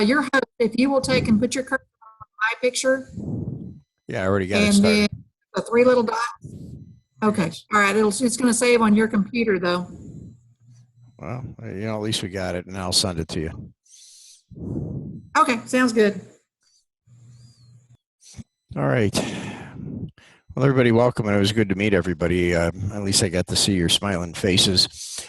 your host, if you will take and put your cursor on my picture Yeah, I already got it and then started. the three little dots. Okay. Yes. All right. It's going to save on your computer though. Well, at least we got it, and I'll send it to you. Okay. Sounds good. All right. Well, everybody, welcome, and it was good to meet everybody. At least I got to see your smiling faces.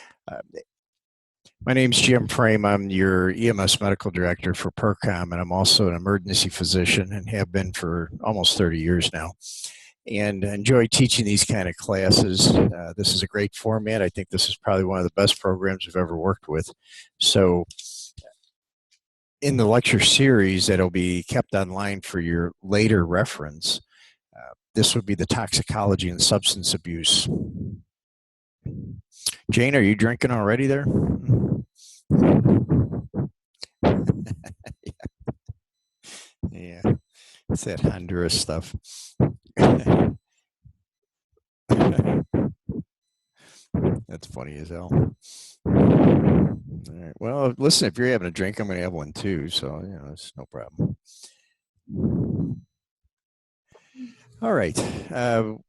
My name's Jim Frame. I'm your EMS medical director for PERCOM, and I'm also an emergency physician and have been for almost 30 years now. And enjoy teaching these kind of classes. This is a great format. I think this is probably one of the best programs I've ever worked with. So in the lecture series that'll be kept online for your later reference, this would be the toxicology and substance abuse. Jane, are you drinking already there? Yeah, it's that Honduras stuff. That's funny as hell. All right. Well, listen, if you're having a drink, I'm going to have one too. So, it's no problem. All right.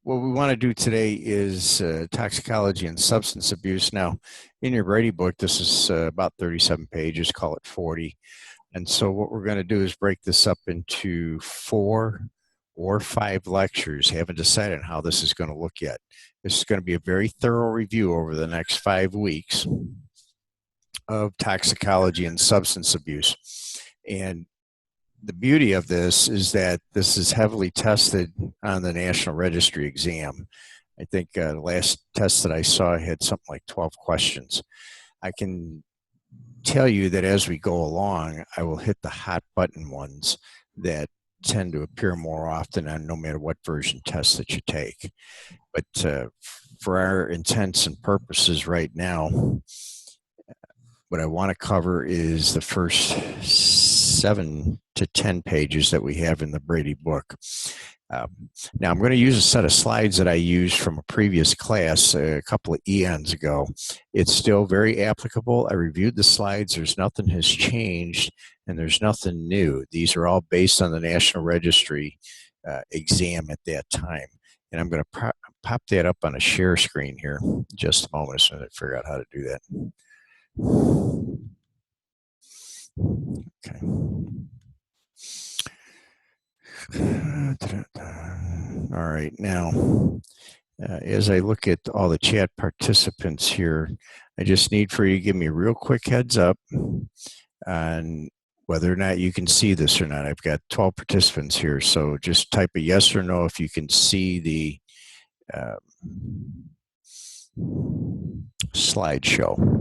What we want to do today is toxicology and substance abuse. Now, in your Brady book, this is about 37 pages, call it 40. And so what we're going to do is break this up into 4 or 5 lectures. Haven't decided on how this is going to look yet. This is going to be a very thorough review over the next 5 weeks of toxicology and substance abuse. And the beauty of this is that this is heavily tested on the National Registry exam. I think the last test that I saw had something like 12 questions. I can tell you that as we go along, I will hit the hot button ones that tend to appear more often on no matter what version test that you take. But for our intents and purposes right now, what I want to cover is the first 7 to 10 pages that we have in the Brady book. Now, I'm going to use a set of slides that I used from a previous class a couple of eons ago. It's still very applicable. I reviewed the slides. There's nothing has changed, and there's nothing new. These are all based on the National Registry exam at that time. And I'm going to pop that up on a share screen here in just a moment so I figure out how to do that. Okay. All right. Now, as I look at all the chat participants here, I just need for you to give me a real quick heads up on whether or not you can see this or not. I've got 12 participants here, so just type a yes or no if you can see the slideshow.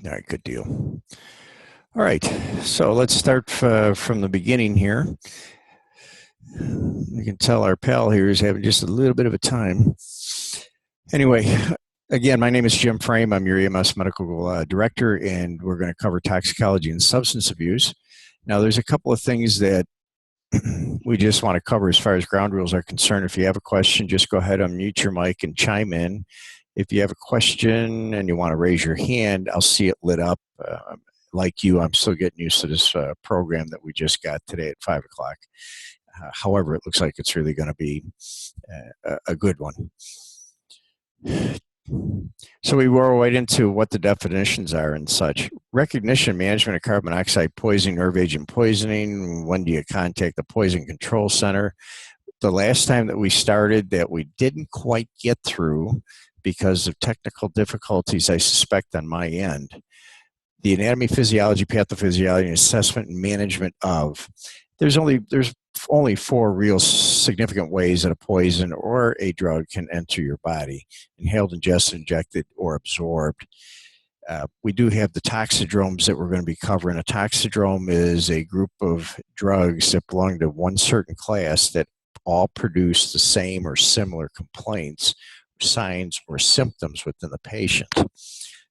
All right, good deal. All right, so let's start from the beginning here. You can tell our pal here is having just a little bit of a time. Anyway, again, my name is Jim Frame. I'm your EMS medical director, and we're going to cover toxicology and substance abuse. Now, there's a couple of things that we just want to cover as far as ground rules are concerned. If you have a question, just go ahead, unmute your mic and chime in. If you have a question and you want to raise your hand, I'll see it lit up. Like you, I'm still getting used to this program that we just got today at 5 o'clock. However, it looks like it's really going to be a good one. So we roll right into what the definitions are and such. Recognition, management of carbon monoxide poisoning, nerve agent poisoning. When do you contact the Poison Control Center? The last time that we started that we didn't quite get through because of technical difficulties, I suspect, on my end. The anatomy, physiology, pathophysiology, and assessment and management of. There's only 4 real significant ways that a poison or a drug can enter your body: inhaled, ingested, injected, or absorbed. We do have the toxidromes that we're going to be covering. A toxidrome is a group of drugs that belong to one certain class that all produce the same or similar complaints, signs, or symptoms within the patient.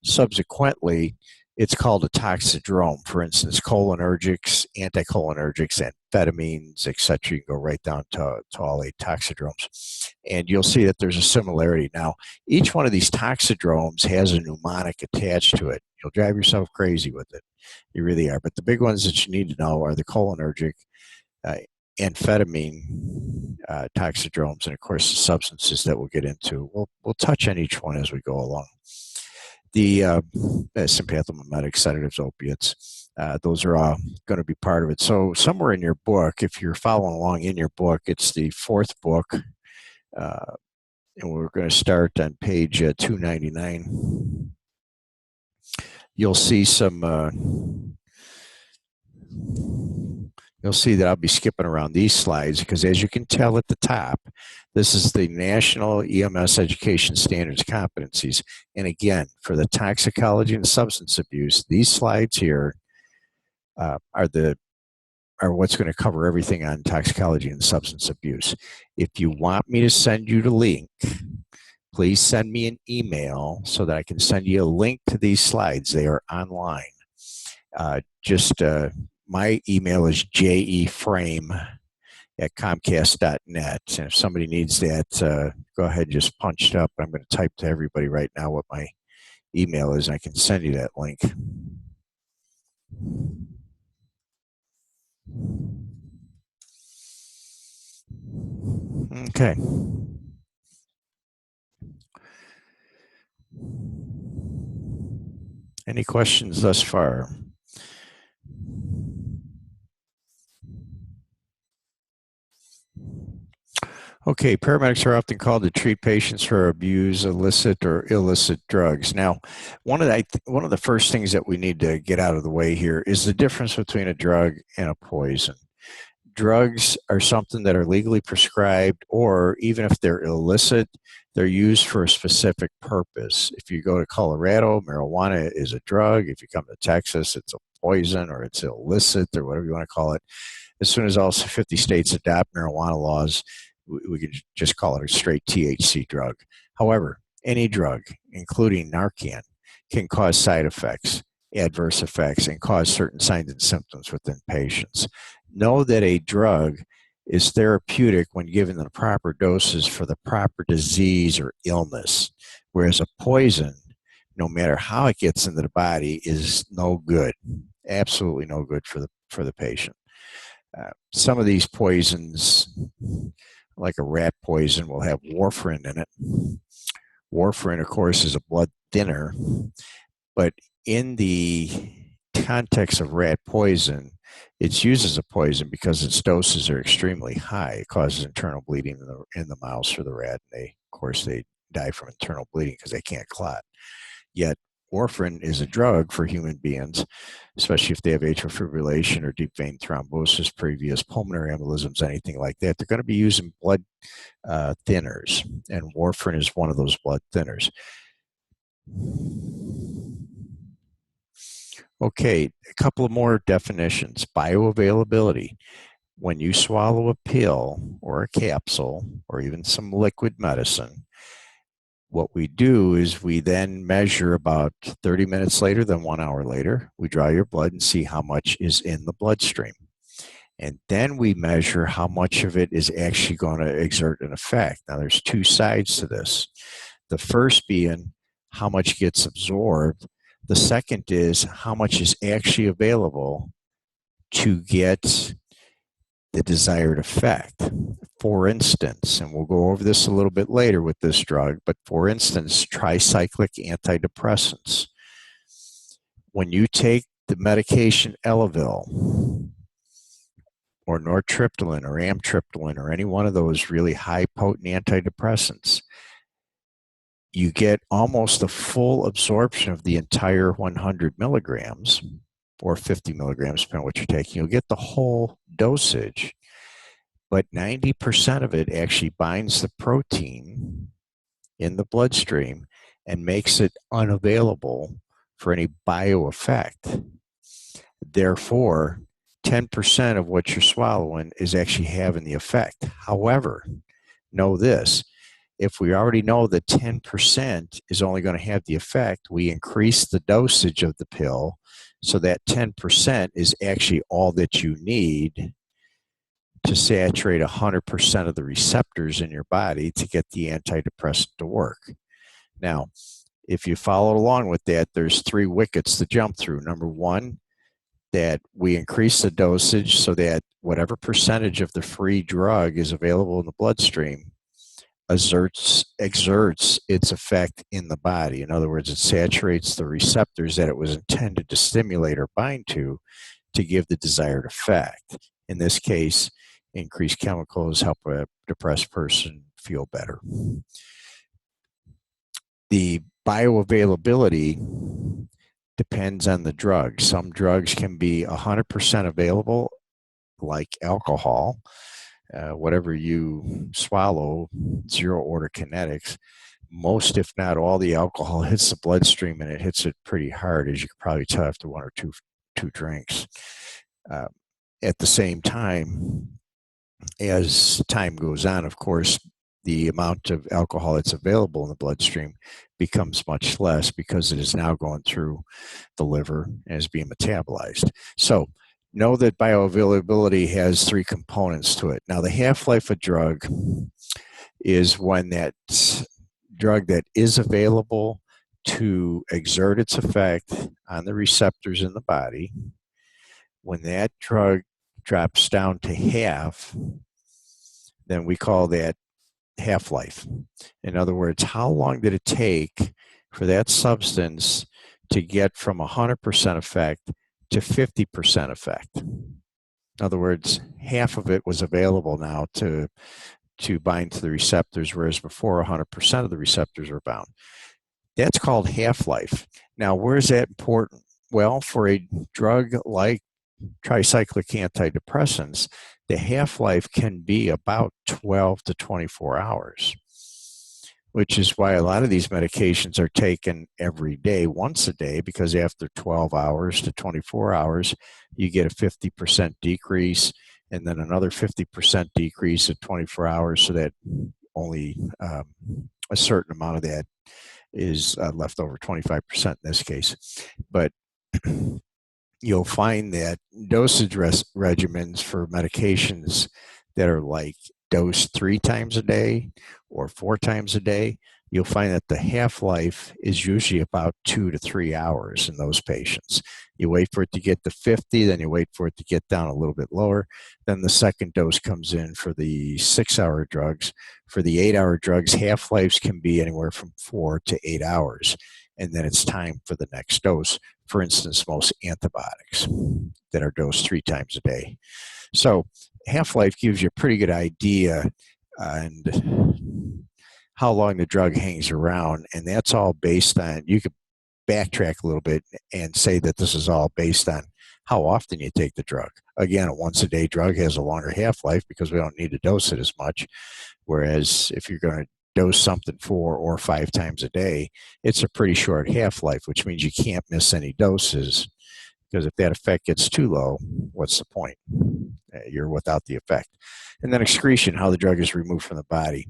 Subsequently, it's called a toxidrome. For instance, cholinergics, anticholinergics, amphetamines, etc. You can go right down to all 8 toxidromes. And you'll see that there's a similarity. Now, each one of these toxidromes has a mnemonic attached to it. You'll drive yourself crazy with it. You really are. But the big ones that you need to know are the cholinergic, uh, amphetamine toxidromes, and of course the substances that we'll get into. We'll touch on each one as we go along. The sympathomimetics, sedatives, opiates, those are all going to be part of it. So somewhere in your book, if you're following along in your book, it's the 4th book, and we're going to start on page 299. You'll see you'll see that I'll be skipping around these slides because, as you can tell at the top, this is the National EMS Education Standards Competencies. And again, for the toxicology and substance abuse, these slides here are what's going to cover everything on toxicology and substance abuse. If you want me to send you the link, please send me an email so that I can send you a link to these slides. They are online. My email is jeframe@comcast.net. And if somebody needs that, go ahead and just punch it up. I'm going to type to everybody right now what my email is, and I can send you that link. Okay. Any questions thus far? Okay, paramedics are often called to treat patients who abuse illicit or illicit drugs. Now, one of the first things that we need to get out of the way here is the difference between a drug and a poison. Drugs are something that are legally prescribed, or even if they're illicit, they're used for a specific purpose. If you go to Colorado, marijuana is a drug. If you come to Texas, it's a poison, or it's illicit, or whatever you want to call it. As soon as all 50 states adopt marijuana laws, we could just call it a straight THC drug. However, any drug, including Narcan, can cause side effects, adverse effects, and cause certain signs and symptoms within patients. Know that a drug is therapeutic when given the proper doses for the proper disease or illness, whereas a poison, no matter how it gets into the body, is no good, absolutely no good for the patient. Some of these poisons, like a rat poison, will have warfarin in it. Warfarin, of course, is a blood thinner, but in the context of rat poison, it's used as a poison because its doses are extremely high. It causes internal bleeding in the mouse for the rat, and of course, they die from internal bleeding because they can't clot. Yet, warfarin is a drug for human beings, especially if they have atrial fibrillation or deep vein thrombosis, previous pulmonary embolisms, anything like that. They're going to be using blood thinners, and warfarin is one of those blood thinners. Okay, a couple of more definitions. Bioavailability. When you swallow a pill or a capsule or even some liquid medicine, what we do is we then measure about 30 minutes later, then 1 hour later. We draw your blood and see how much is in the bloodstream. And then we measure how much of it is actually going to exert an effect. Now, there's 2 sides to this. The first being how much gets absorbed. The second is how much is actually available to get the desired effect. For instance, and we'll go over this a little bit later with this drug, but for instance, tricyclic antidepressants. When you take the medication Elavil or nortriptyline or amitriptyline or any one of those really high potent antidepressants, you get almost a full absorption of the entire 100 milligrams or 50 milligrams, depending on what you're taking. You'll get the whole dosage, but 90% of it actually binds the protein in the bloodstream and makes it unavailable for any bioeffect. Therefore, 10% of what you're swallowing is actually having the effect. However, know this, if we already know that 10% is only going to have the effect, we increase the dosage of the pill so that 10% is actually all that you need to saturate 100% of the receptors in your body to get the antidepressant to work. Now, if you follow along with that, there's 3 wickets to jump through. Number one, that we increase the dosage so that whatever percentage of the free drug is available in the bloodstream exerts its effect in the body. In other words, it saturates the receptors that it was intended to stimulate or bind to give the desired effect. In this case, increased chemicals help a depressed person feel better. The bioavailability depends on the drug. Some drugs can be 100% available, like alcohol. Whatever you swallow, zero order kinetics. Most, if not all, the alcohol hits the bloodstream, and it hits it pretty hard, as you can probably tell after 1 or 2 drinks. At the same time, as time goes on, of course, the amount of alcohol that's available in the bloodstream becomes much less because it is now going through the liver and is being metabolized. So know that bioavailability has 3 components to it. Now, the half-life of drug is when that drug that is available to exert its effect on the receptors in the body, when that drug drops down to half, then we call that half-life. In other words, how long did it take for that substance to get from 100% effect to 50% effect? In other words, half of it was available now to bind to the receptors, whereas before 100% of the receptors were bound. That's called half-life. Now, where is that important? Well, for a drug like tricyclic antidepressants, the half-life can be about 12 to 24 hours, which is why a lot of these medications are taken every day, once a day, because after 12 hours to 24 hours, you get a 50% decrease, and then another 50% decrease at 24 hours, so that only a certain amount of that is left over, 25% in this case. But you'll find that dosage regimens for medications that are like dosed 3 times a day or 4 times a day, you'll find that the half-life is usually about 2 to 3 hours in those patients. You wait for it to get to 50, then you wait for it to get down a little bit lower. Then the second dose comes in for the 6-hour drugs. For the 8-hour drugs, half-lives can be anywhere from 4 to 8 hours. And then it's time for the next dose. For instance, most antibiotics that are dosed 3 times a day. So half-life gives you a pretty good idea and how long the drug hangs around, and that's all based on, you could backtrack a little bit and say that this is all based on how often you take the drug. Again, a once-a-day drug has a longer half-life because we don't need to dose it as much, whereas if you're going to dose something 4 or 5 times a day, it's a pretty short half-life, which means you can't miss any doses, because if that effect gets too low, what's the point? You're without the effect. And then excretion, how the drug is removed from the body.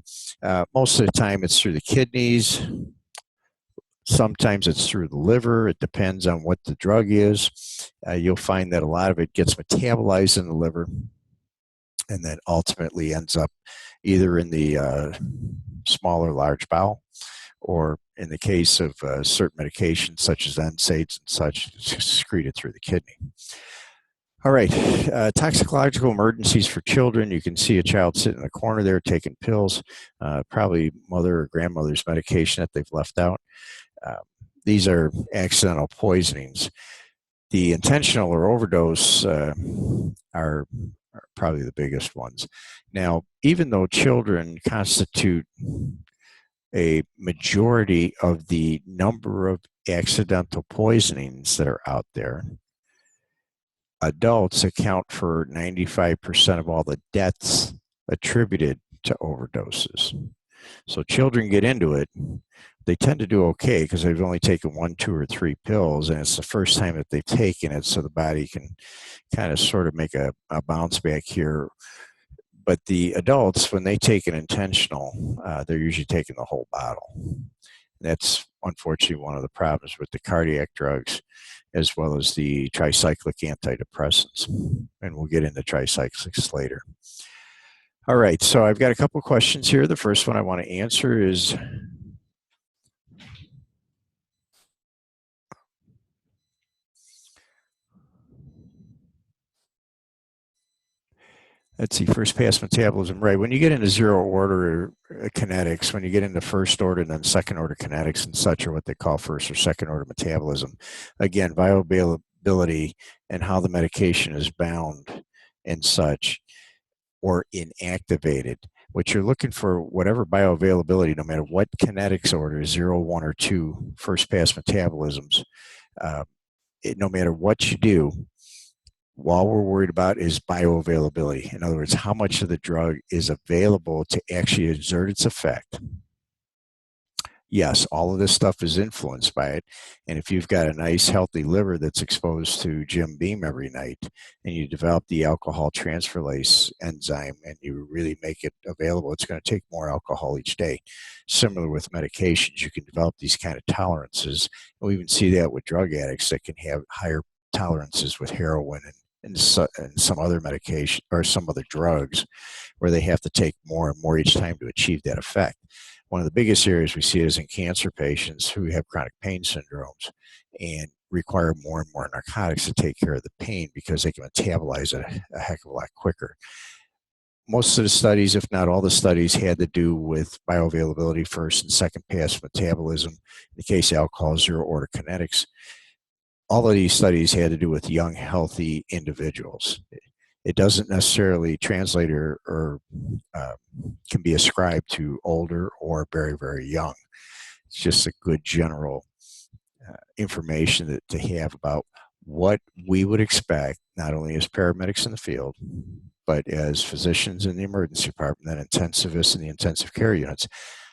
Most of the time it's through the kidneys. Sometimes it's through the liver. It depends on what the drug is. You'll find that a lot of it gets metabolized in the liver and then ultimately ends up either in the small or large bowel, or in the case of certain medications such as NSAIDs and such, it's secreted through the kidney. All right, toxicological emergencies for children. You can see a child sitting in the corner there taking pills, probably mother or grandmother's medication that they've left out. These are accidental poisonings. The intentional or overdose are probably the biggest ones. Now, even though children constitute a majority of the number of accidental poisonings that are out there, adults account for 95% of all the deaths attributed to overdoses. So children get into it. They tend to do okay because they've only taken 1, 2, or 3 pills, and it's the first time that they've taken it, so the body can kind of sort of make a bounce back here. But the adults, when they take an intentional, they're usually taking the whole bottle. That's unfortunately one of the problems with the cardiac drugs, as well as the tricyclic antidepressants. And we'll get into tricyclics later. All right, so I've got a couple questions here. The first one I want to answer is, let's see, first pass metabolism, right? When you get into zero order kinetics, when you get into first order and then second order kinetics and such, or what they call first or second order metabolism, again, bioavailability and how the medication is bound and such, or inactivated. What you're looking for, whatever bioavailability, no matter what kinetics order, 0, 1, or 2, first pass metabolisms, no matter what you do, all we're worried about is bioavailability. In other words, how much of the drug is available to actually exert its effect. Yes, all of this stuff is influenced by it. And if you've got a nice, healthy liver that's exposed to Jim Beam every night, and you develop the alcohol transferase enzyme and you really make it available, it's going to take more alcohol each day. Similar with medications, you can develop these kind of tolerances. And we even see that with drug addicts that can have higher tolerances with heroin and some other medication or some other drugs, where they have to take more and more each time to achieve that effect. One of the biggest areas we see is in cancer patients who have chronic pain syndromes and require more and more narcotics to take care of the pain because they can metabolize it a heck of a lot quicker. Most of the studies, if not all the studies, had to do with bioavailability first and second pass metabolism. In the case of alcohol, zero order kinetics. All of these studies had to do with young, healthy individuals. It doesn't necessarily translate or can be ascribed to older or very, very young. It's just a good general information to have about what we would expect, not only as paramedics in the field, but as physicians in the emergency department and intensivists in the intensive care units,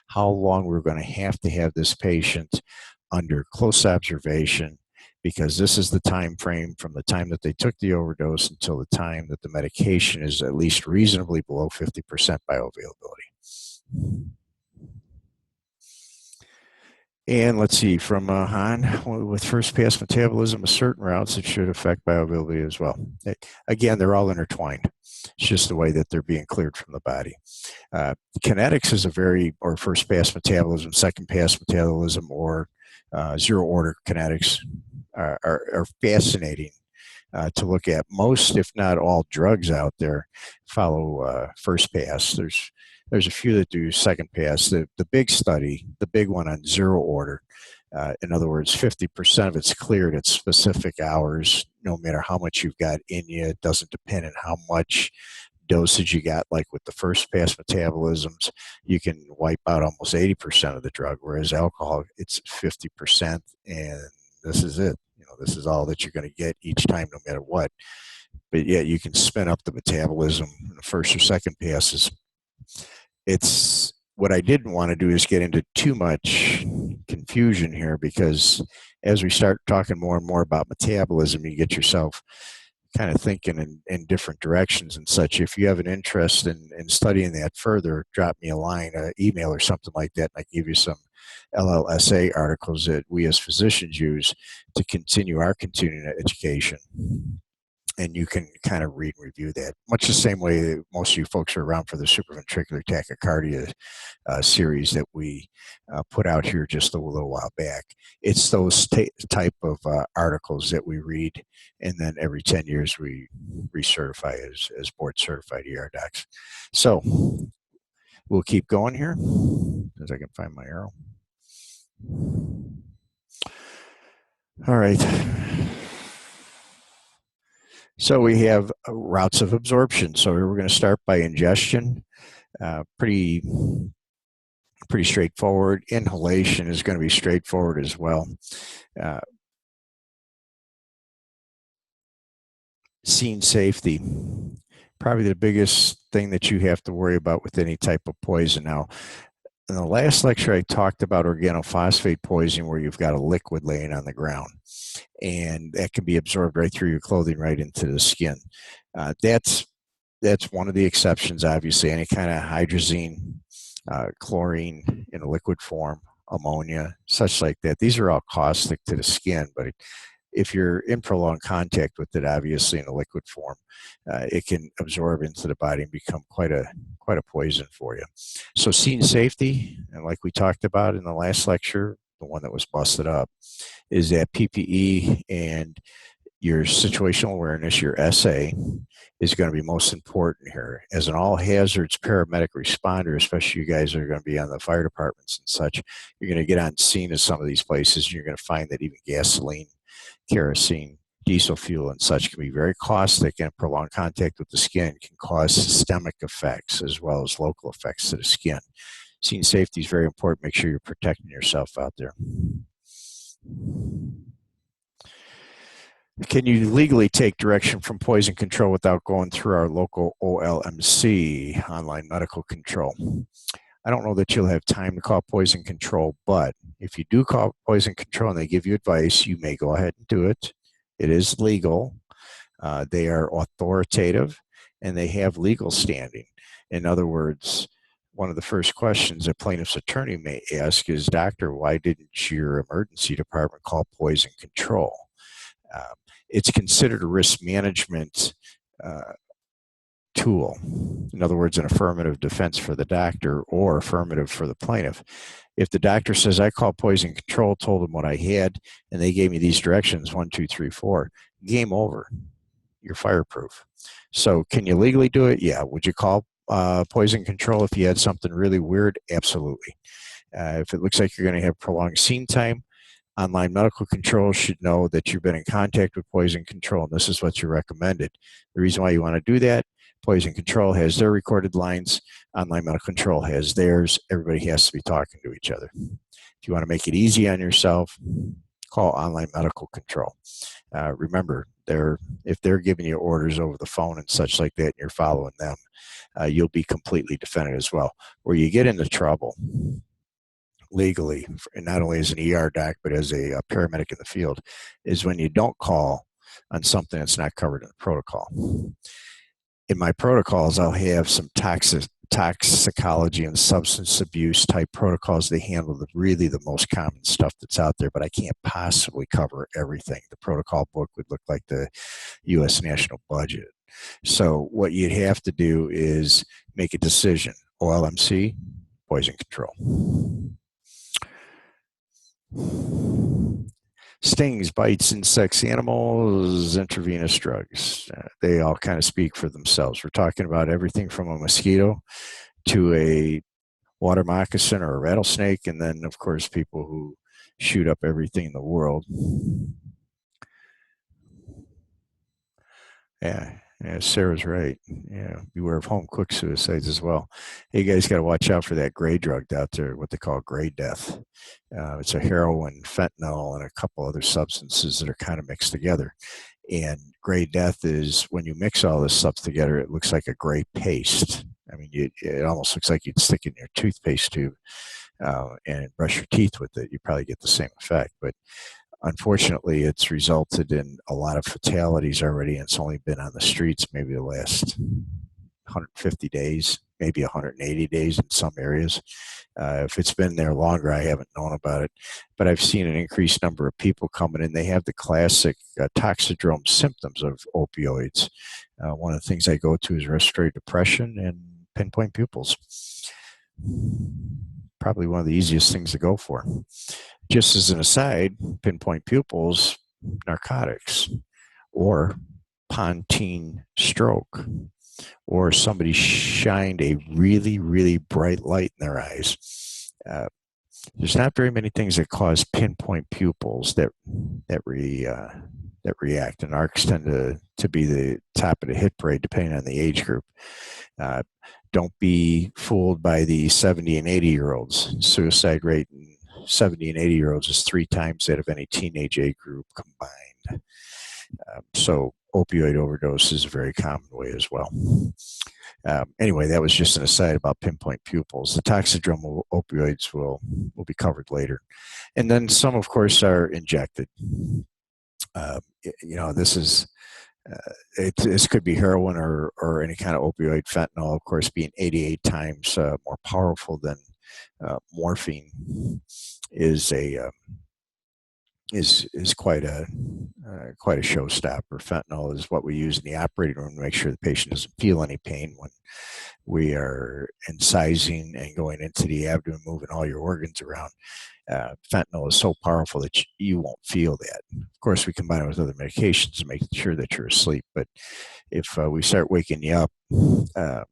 how long we're going to have this patient under close observation, because this is the time frame from the time that they took the overdose until the time that the medication is at least reasonably below 50% bioavailability. And let's see, from Han, with first pass metabolism of certain routes, it should affect bioavailability as well. Again, they're all intertwined. It's just the way that they're being cleared from the body. Kinetics is or first pass metabolism, second pass metabolism, or zero order kinetics are fascinating to look at. Most, if not all, drugs out there follow first pass. There's a few that do second pass. The big study, the big one on zero order, in other words, 50% of it's cleared at specific hours, no matter how much you've got in you. It doesn't depend on how much dosage you got. Like with the first pass metabolisms, you can wipe out almost 80% of the drug, whereas alcohol, it's 50%, and this is it. This is all that you're going to get each time, no matter what. But yet you can spin up the metabolism in the first or second passes. It's what I didn't want to do is get into too much confusion here, because as we start talking more and more about metabolism, you get yourself kind of thinking in different directions and such. If you have an interest in studying that further, drop me a line, an email or something like that, and I give you some LLSA articles that we as physicians use to continue our continuing education. And you can kind of read and review that, much the same way that most of you folks are around for the supraventricular tachycardia series that we put out here just a little while back. It's those type of articles that we read, and then every 10 years we recertify as board certified ER docs. So we'll keep going here as I can find my arrow. All right. So we have routes of absorption. So we're going to start by ingestion. Pretty straightforward. Inhalation is going to be straightforward as well. Scene safety, probably the biggest thing that you have to worry about with any type of poison. Now, in the last lecture, I talked about organophosphate poisoning, where you've got a liquid laying on the ground, and that can be absorbed right through your clothing, right into the skin. That's that's one of the exceptions, obviously. Any kind of hydrazine, chlorine in a liquid form, ammonia, such like that. These are all caustic to the skin, but if you're in prolonged contact with it, obviously in a liquid form, it can absorb into the body and become quite a poison for you. So scene safety, and like we talked about in the last lecture, the one that was busted up, is that PPE and your situational awareness, your SA, is going to be most important here. As an all hazards paramedic responder, especially you guys that are going to be on the fire departments and such, you're going to get on scene at some of these places and you're going to find that even gasoline, kerosene, diesel fuel, and such can be very caustic, and prolonged contact with the skin can cause systemic effects as well as local effects to the skin. Scene safety is very important. Make sure you're protecting yourself out there. Can you legally take direction from poison control without going through our local OLMC, online medical control? I don't know that you'll have time to call poison control, but if you do call poison control and they give you advice, you may go ahead and do it. It is legal. They are authoritative and they have legal standing. In other words, one of the first questions a plaintiff's attorney may ask is, Doctor, why didn't your emergency department call poison control? It's considered a risk management tool. In other words, an affirmative defense for the doctor or affirmative for the plaintiff. If the doctor says, I called poison control, told them what I had, and they gave me these directions, 1, 2, 3, 4, game over. You're fireproof. So can you legally do it? Yeah. Would you call poison control if you had something really weird? Absolutely. If it looks like you're going to have prolonged scene time, online medical control should know that you've been in contact with poison control, and this is what you recommended. The reason why you want to do that, poison control has their recorded lines, online medical control has theirs. Everybody has to be talking to each other. If you want to make it easy on yourself, call online medical control. Remember, if they're giving you orders over the phone and such like that, and you're following them, you'll be completely defended as well. Where you get into trouble legally, and not only as an ER doc, but as a paramedic in the field, is when you don't call on something that's not covered in the protocol. In my protocols, I'll have some toxicology and substance abuse type protocols. They handle really the most common stuff that's out there, but I can't possibly cover everything. The protocol book would look like the U.S. national budget. So what you'd have to do is make a decision. OLMC, poison control. Stings, bites, insects, animals, intravenous drugs. They all kind of speak for themselves. We're talking about everything from a mosquito to a water moccasin or a rattlesnake, and then, of course, people who shoot up everything in the world. Yeah, Sarah's right. Yeah, beware of home cook suicides as well. Hey, you guys got to watch out for that gray drug out there, what they call gray death. It's a heroin, fentanyl, and a couple other substances that are kind of mixed together. And gray death is when you mix all this stuff together, it looks like a gray paste. I mean, it almost looks like you'd stick it in your toothpaste tube and brush your teeth with it. You probably get the same effect, but unfortunately, it's resulted in a lot of fatalities already, and it's only been on the streets maybe the last 150 days, maybe 180 days in some areas. If it's been there longer, I haven't known about it, but I've seen an increased number of people coming in. They have the classic toxidrome symptoms of opioids. One of the things I go to is respiratory depression and pinpoint pupils. Probably one of the easiest things to go for. Just as an aside, pinpoint pupils, narcotics, or pontine stroke, or somebody shined a really, really bright light in their eyes. There's not very many things that cause pinpoint pupils that react, and ARCs tend to be the top of the hit parade depending on the age group. Don't be fooled by the 70 and 80-year-olds. Suicide rate in 70 and 80-year-olds is 3 times that of any teenage age group combined. So opioid overdose is a very common way as well. Anyway, that was just an aside about pinpoint pupils. The toxidrome opioids will be covered later. And then some, of course, are injected. This is This could be heroin or any kind of opioid. Fentanyl, of course, being 88 times more powerful than morphine, is a is quite a showstopper. Fentanyl is what we use in the operating room to make sure the patient doesn't feel any pain when we are incising and going into the abdomen, moving all your organs around. Fentanyl is so powerful that you won't feel that. Of course, we combine it with other medications to make sure that you're asleep. But if we start waking you up uh,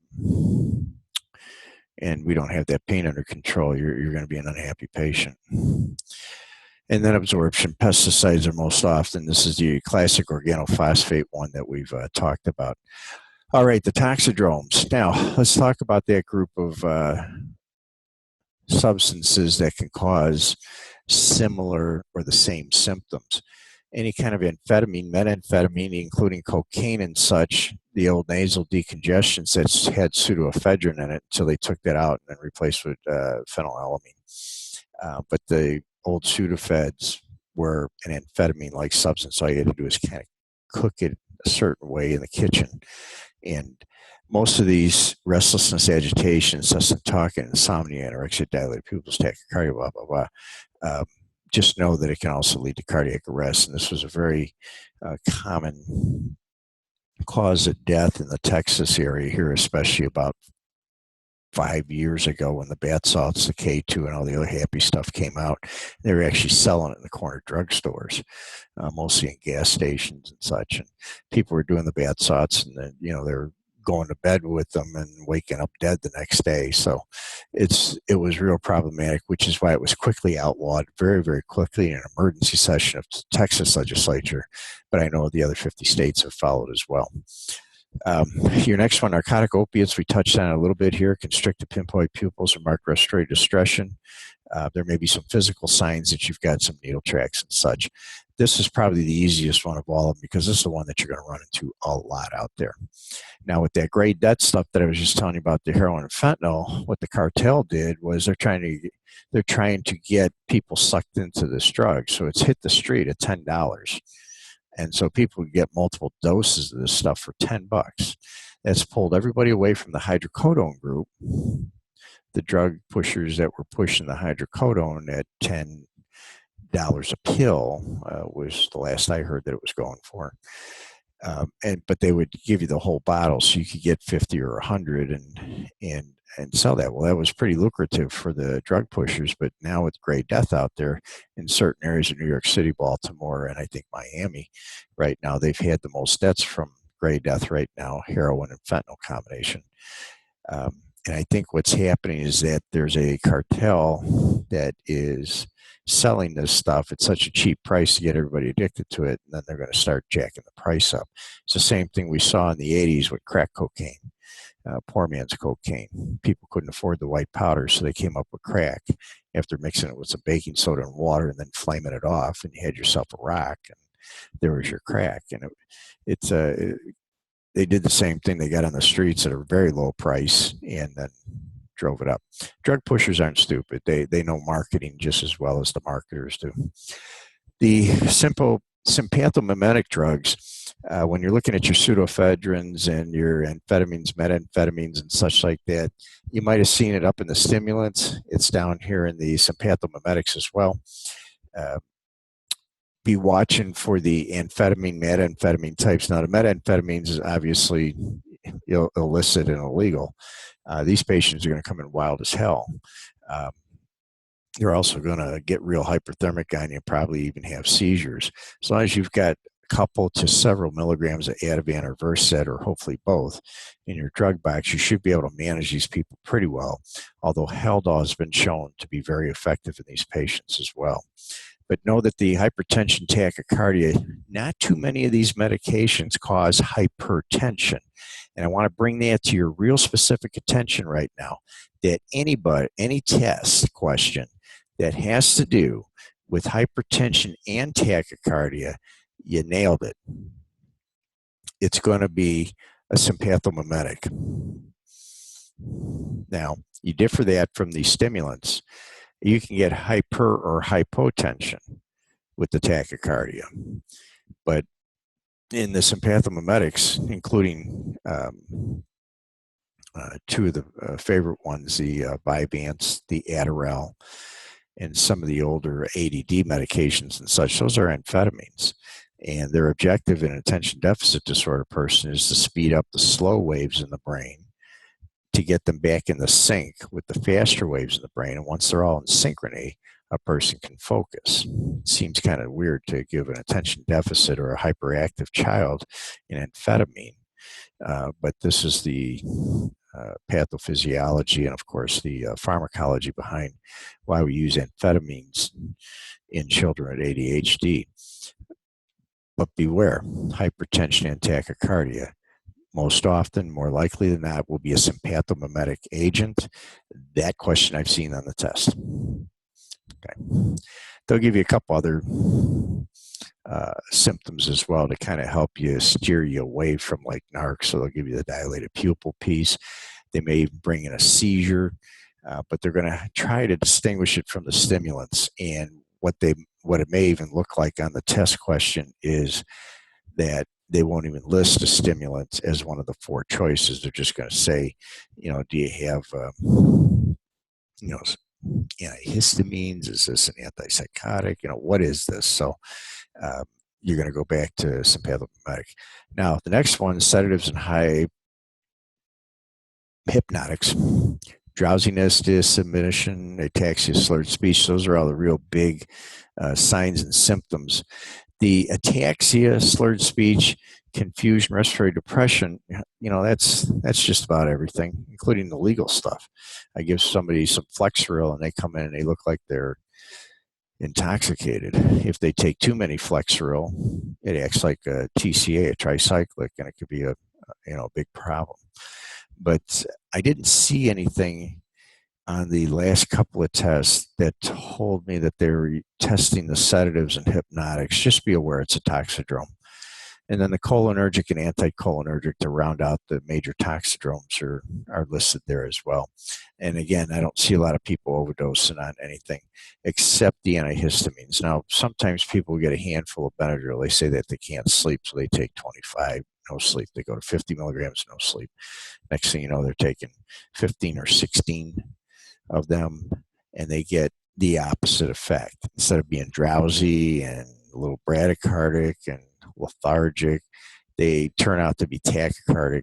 and we don't have that pain under control, you're going to be an unhappy patient. And then absorption. Pesticides are most often. This is the classic organophosphate one that we've talked about. All right, the toxidromes. Now, let's talk about that group of substances that can cause similar or the same symptoms. Any kind of amphetamine, methamphetamine, including cocaine and such, the old nasal decongestants that's had pseudoephedrine in it until they took that out and then replaced with phenylalanine. But the old pseudofeds were an amphetamine-like substance. All you had to do is kind of cook it a certain way in the kitchen. And most of these restlessness, agitation, incessant talking, insomnia, anorexia, dilated pupils, tachycardia, blah, blah, blah, just know that it can also lead to cardiac arrest. And this was a very common cause of death in the Texas area here, especially about 5 years ago when the bath salts, the K2, and all the other happy stuff came out. They were actually selling it in the corner drugstores, mostly in gas stations and such. And people were doing the bath salts, and then, they were going to bed with them and waking up dead the next day. So it was real problematic, which is why it was quickly outlawed very, very quickly in an emergency session of the Texas legislature. But I know the other 50 states have followed as well. Your next one, narcotic opiates, we touched on it a little bit here. Constricted pinpoint pupils or marked respiratory distress. There may be some physical signs that you've got some needle tracks and such. This is probably the easiest one of all of them because this is the one that you're going to run into a lot out there. Now, with that gray debt stuff that I was just telling you about, the heroin and fentanyl, what the cartel did was they're trying to get people sucked into this drug. So it's hit the street at $10. And so people get multiple doses of this stuff for $10. That's pulled everybody away from the hydrocodone group. The drug pushers that were pushing the hydrocodone at $10 a pill was the last I heard that it was going for. But they would give you the whole bottle so you could get 50 or 100 and sell that. Well, that was pretty lucrative for the drug pushers, but now with gray death out there in certain areas of New York City, Baltimore, and I think Miami right now, they've had the most deaths from gray death right now, heroin and fentanyl combination. And I think what's happening is that there's a cartel that is selling this stuff at such a cheap price to get everybody addicted to it, and then they're going to start jacking the price up. It's the same thing we saw in the 80s with crack cocaine, poor man's cocaine. People couldn't afford the white powder, so they came up with crack after mixing it with some baking soda and water and then flaming it off, and you had yourself a rock, and there was your crack. And they did the same thing. They got on the streets at a very low price and then drove it up. Drug pushers aren't stupid. They know marketing just as well as the marketers do. The simple sympathomimetic drugs, when you're looking at your pseudoephedrines and your amphetamines, methamphetamines, and such like that, you might have seen it up in the stimulants. It's down here in the sympathomimetics as well. Be watching for the amphetamine, methamphetamine types. Now, the methamphetamines is obviously illicit and illegal. These patients are going to come in wild as hell. You're also going to get real hyperthermic on you, probably even have seizures. As long as you've got a couple to several milligrams of Ativan or Versed, or hopefully both, in your drug box, you should be able to manage these people pretty well, although Haldol has been shown to be very effective in these patients as well. But know that the hypertension, tachycardia, not too many of these medications cause hypertension. And I want to bring that to your real specific attention right now, that any test question that has to do with hypertension and tachycardia, you nailed it. It's going to be a sympathomimetic. Now, you differ that from the stimulants. You can get hyper or hypotension with the tachycardia. But in the sympathomimetics, including two of the favorite ones, the Vyvanse, the Adderall, and some of the older ADD medications and such, those are amphetamines. And their objective in an attention deficit disorder person is to speed up the slow waves in the brain to get them back in the sync with the faster waves in the brain. And once they're all in synchrony, a person can focus. It seems kind of weird to give an attention deficit or a hyperactive child an amphetamine, but this is the pathophysiology and, of course, the pharmacology behind why we use amphetamines in children with ADHD. But beware, hypertension and tachycardia, most often, more likely than not, will be a sympathomimetic agent. That question I've seen on the test. Okay. They'll give you a couple other symptoms as well to kind of help you steer you away from like narc. So they'll give you the dilated pupil piece. They may even bring in a seizure, but they're going to try to distinguish it from the stimulants. And what it may even look like on the test question is that they won't even list a stimulant as one of the four choices. They're just going to say, do you have, antihistamines? Is this an antipsychotic? What is this? So you're going to go back to sympathomimetic. Now, the next one, sedatives and high hypnotics, drowsiness, dissiminution, ataxia, slurred speech. Those are all the real big signs and symptoms. The ataxia, slurred speech, confusion, respiratory depression, that's just about everything, including the legal stuff. I give somebody some Flexeril and they come in and they look like they're intoxicated. If they take too many Flexeril, it acts like a TCA, a tricyclic, and it could be a big problem. But I didn't see anything on the last couple of tests that told me that they were testing the sedatives and hypnotics. Just be aware it's a toxidrome. And then the cholinergic and anticholinergic to round out the major toxidromes are listed there as well. And again, I don't see a lot of people overdosing on anything except the antihistamines. Now, sometimes people get a handful of Benadryl. They say that they can't sleep, so they take 25, no sleep. They go to 50 milligrams, no sleep. Next thing you know, they're taking 15 or 16 of them, and they get the opposite effect. Instead of being drowsy and a little bradycardic and lethargic, they turn out to be tachycardic,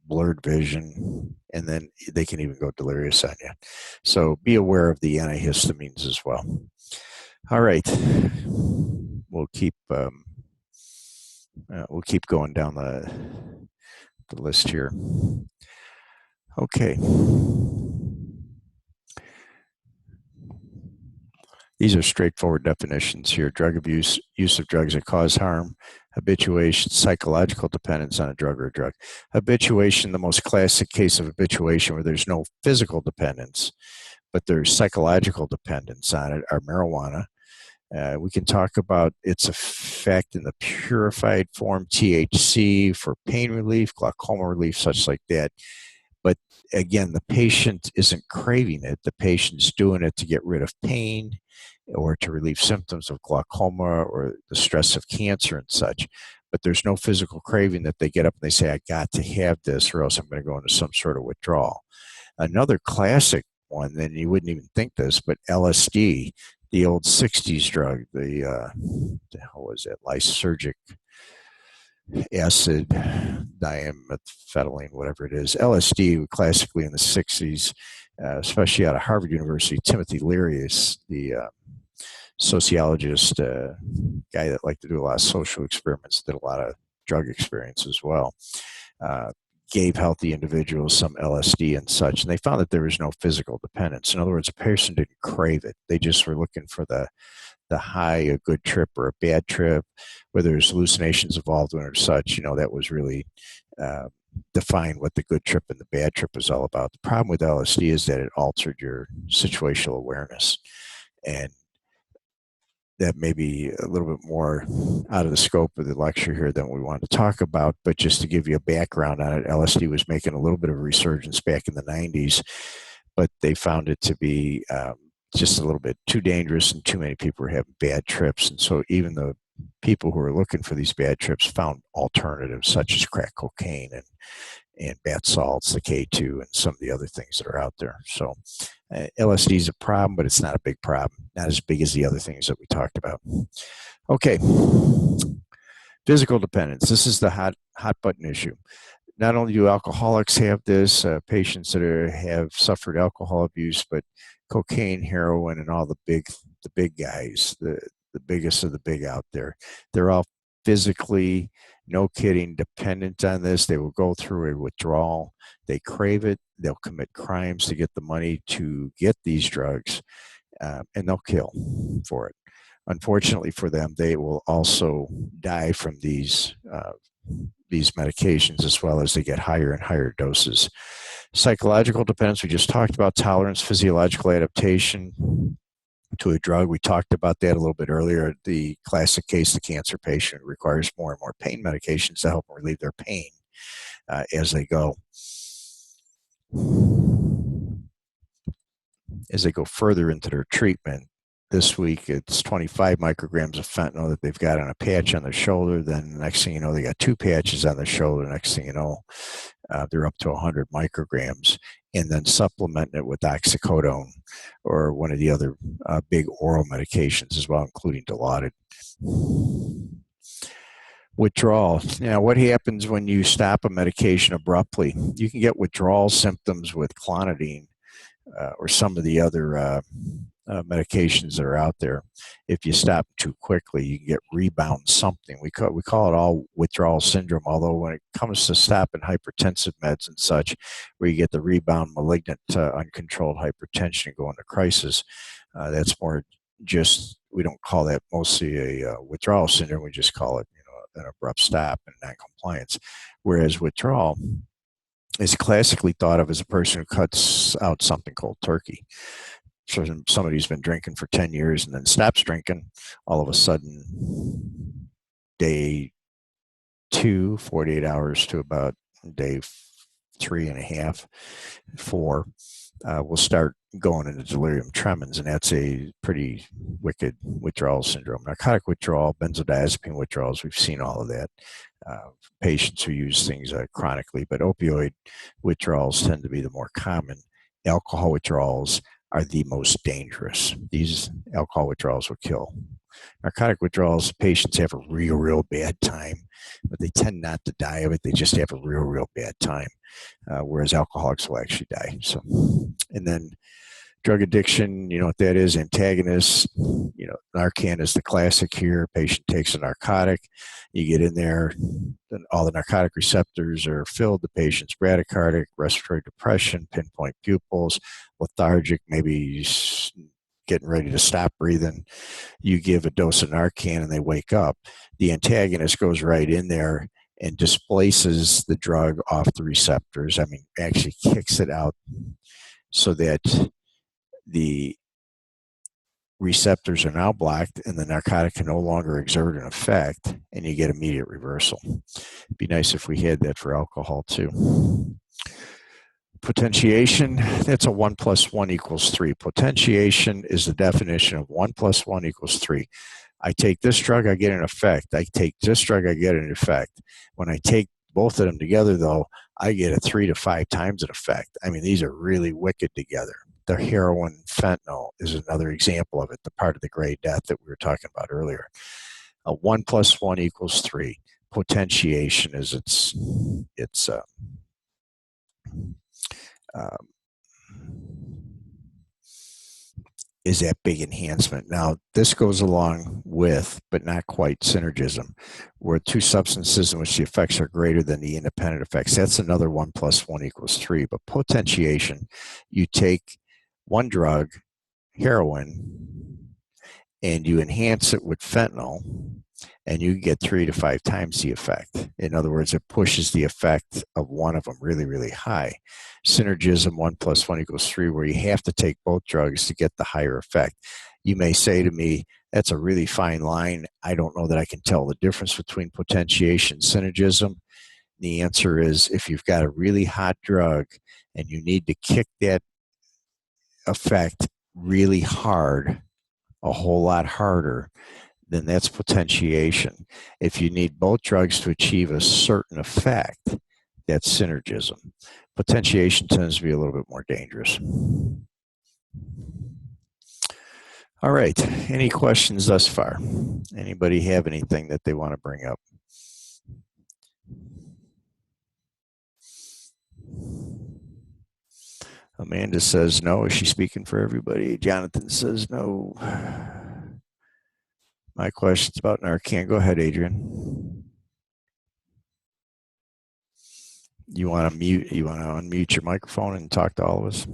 blurred vision, and then they can even go delirious on you. So be aware of the antihistamines as well. All right, we'll keep going down the list here. Okay. These are straightforward definitions here. Drug abuse, use of drugs that cause harm, habituation, psychological dependence on a drug or a drug. Habituation, the most classic case of habituation where there's no physical dependence, but there's psychological dependence on it, are marijuana. We can talk about its effect in the purified form, THC, for pain relief, glaucoma relief, such like that. But again, the patient isn't craving it. The patient's doing it to get rid of pain or to relieve symptoms of glaucoma or the stress of cancer and such. But there's no physical craving that they get up and they say, I got to have this or else I'm going to go into some sort of withdrawal. Another classic one, then you wouldn't even think this, but LSD, the old 60s drug, the hell was it, lysergic acid, diamethylene, whatever it is. LSD, classically in the 60s, especially out of Harvard University, Timothy Leary is the sociologist, guy that liked to do a lot of social experiments, did a lot of drug experience as well. Gave healthy individuals some LSD and such, and they found that there was no physical dependence. In other words, a person didn't crave it. They just were looking for the high, a good trip or a bad trip, whether there's hallucinations involved in it or such. That was really define what the good trip and the bad trip is all about. The problem with LSD is that it altered your situational awareness, and that may be a little bit more out of the scope of the lecture here than we want to talk about, but just to give you a background on it, LSD was making a little bit of a resurgence back in the 90s, but they found it to be just a little bit too dangerous and too many people were having bad trips. And so even the people who are looking for these bad trips found alternatives such as crack cocaine and bath salts, the K2, and some of the other things that are out there. So LSD is a problem, but it's not a big problem, not as big as the other things that we talked about. Okay, physical dependence. This is the hot button issue. Not only do alcoholics have this, patients that have suffered alcohol abuse, but cocaine, heroin, and all the big guys, the biggest of the big out there, they're all physically, no kidding, dependent on this. They will go through a withdrawal. They crave it. They'll commit crimes to get the money to get these drugs, and they'll kill for it. Unfortunately for them, they will also die from these medications as well as they get higher and higher doses. Psychological dependence, we just talked about tolerance, physiological adaptation to a drug. We talked about that a little bit earlier. The classic case, the cancer patient requires more and more pain medications to help them relieve their pain as they go. As they go further into their treatment, this week it's 25 micrograms of fentanyl that they've got on a patch on their shoulder. Then the next thing you know, they got 2 patches on their shoulder. Next thing you know, they're up to 100 micrograms, and then supplementing it with oxycodone or one of the other big oral medications as well, including Dilaudid. Withdrawal. Now, what happens when you stop a medication abruptly? You can get withdrawal symptoms with clonidine or some of the other medications that are out there. If you stop too quickly, you can get rebound something. We call it all withdrawal syndrome, although when it comes to stopping hypertensive meds and such, where you get the rebound malignant uncontrolled hypertension and go into crisis, that's more just, we don't call that mostly a withdrawal syndrome. We just call it, an abrupt stop and non-compliance. Whereas withdrawal is classically thought of as a person who cuts out something called turkey. So somebody who's been drinking for 10 years and then stops drinking, all of a sudden, day 2, 48 hours to about day 3.5, 4, will start going into delirium tremens, and that's a pretty wicked withdrawal syndrome. Narcotic withdrawal, benzodiazepine withdrawals, we've seen all of that. Patients who use things chronically, but opioid withdrawals tend to be the more common. Alcohol withdrawals are the most dangerous. These alcohol withdrawals will kill. Narcotic withdrawals, patients have a real bad time, but they tend not to die of it. They just have a real bad time, whereas alcoholics will actually die. So, and then drug addiction, you know what that is, antagonists. Narcan is the classic here. Patient takes a narcotic, you get in there, then all the narcotic receptors are filled. The patient's bradycardic, respiratory depression, pinpoint pupils, lethargic, maybe getting ready to stop breathing. You give a dose of Narcan and they wake up. The antagonist goes right in there and displaces the drug off the receptors. I mean, actually kicks it out so that the receptors are now blocked and the narcotic can no longer exert an effect, and you get immediate reversal. It'd be nice if we had that for alcohol too. Potentiation, that's a 1 + 1 = 3. Potentiation is the definition of 1 + 1 = 3. I take this drug, I get an effect. I take this drug, I get an effect. When I take both of them together, though, I get a 3 to 5 times an effect. I mean, these are really wicked together. The heroin, fentanyl is another example of it, the part of the gray death that we were talking about earlier. A 1 + 1 = 3. Potentiation is is that big enhancement. Now, this goes along with, but not quite, synergism, where 2 substances in which the effects are greater than the independent effects. That's another 1 + 1 = 3. But potentiation, you take one drug, heroin, and you enhance it with fentanyl, and you get 3 to 5 times the effect. In other words, it pushes the effect of one of them really high. Synergism, 1 + 1 = 3, where you have to take both drugs to get the higher effect. You may say to me, that's a really fine line. I don't know that I can tell the difference between potentiation and synergism. The answer is, if you've got a really hot drug and you need to kick that effect really hard, a whole lot harder, then that's potentiation. If you need both drugs to achieve a certain effect, that's synergism. Potentiation tends to be a little bit more dangerous. All right. Any questions thus far? Anybody have anything that they want to bring up? Amanda says no. Is she speaking for everybody? Jonathan says no. My question's about Narcan. Go ahead, Adrian. You want to mute? You want to unmute your microphone and talk to all of us?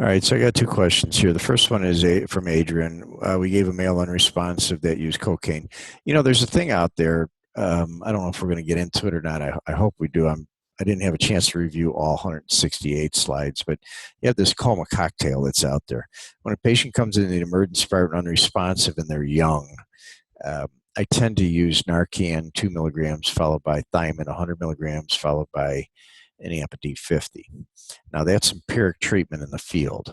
All right, so I got two questions here. The first one is from Adrian. We gave a male unresponsive that used cocaine. You know, there's a thing out there. I don't know if we're going to get into it or not. I hope we do. I didn't have a chance to review all 168 slides, but you have this coma cocktail that's out there. When a patient comes in the emergency department unresponsive and they're young, I tend to use Narcan 2 milligrams followed by thiamine 100 milligrams followed by an AMP D50. Now that's empiric treatment in the field.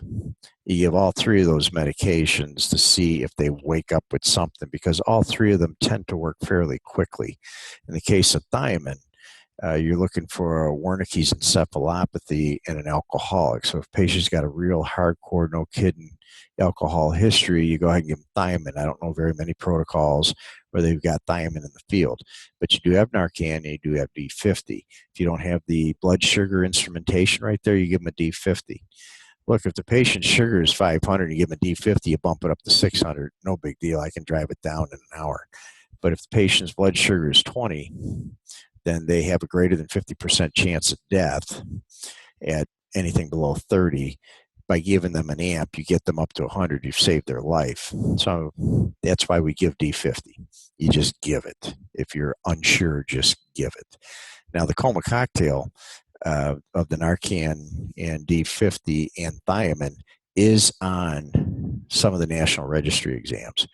You give all three of those medications to see if they wake up with something, because all three of them tend to work fairly quickly. In the case of thiamine, you're looking for a Wernicke's encephalopathy and an alcoholic. So if a patient's got a real hardcore, no kidding alcohol history, you go ahead and give them thiamine. I don't know very many protocols where they've got thiamine in the field, but you do have Narcan and you do have D50. If you don't have the blood sugar instrumentation right there, you give them a D50. Look, if the patient's sugar is 500 and you give them a D50, you bump it up to 600, no big deal. I can drive it down in an hour. But if the patient's blood sugar is 20, then they have a greater than 50% chance of death at anything below 30. By giving them an AMP, you get them up to 100, you've saved their life. So that's why we give D50. You just give it. If you're unsure, just give it. Now, the coma cocktail of the Narcan and D50 and thiamine is on some of the national registry exams.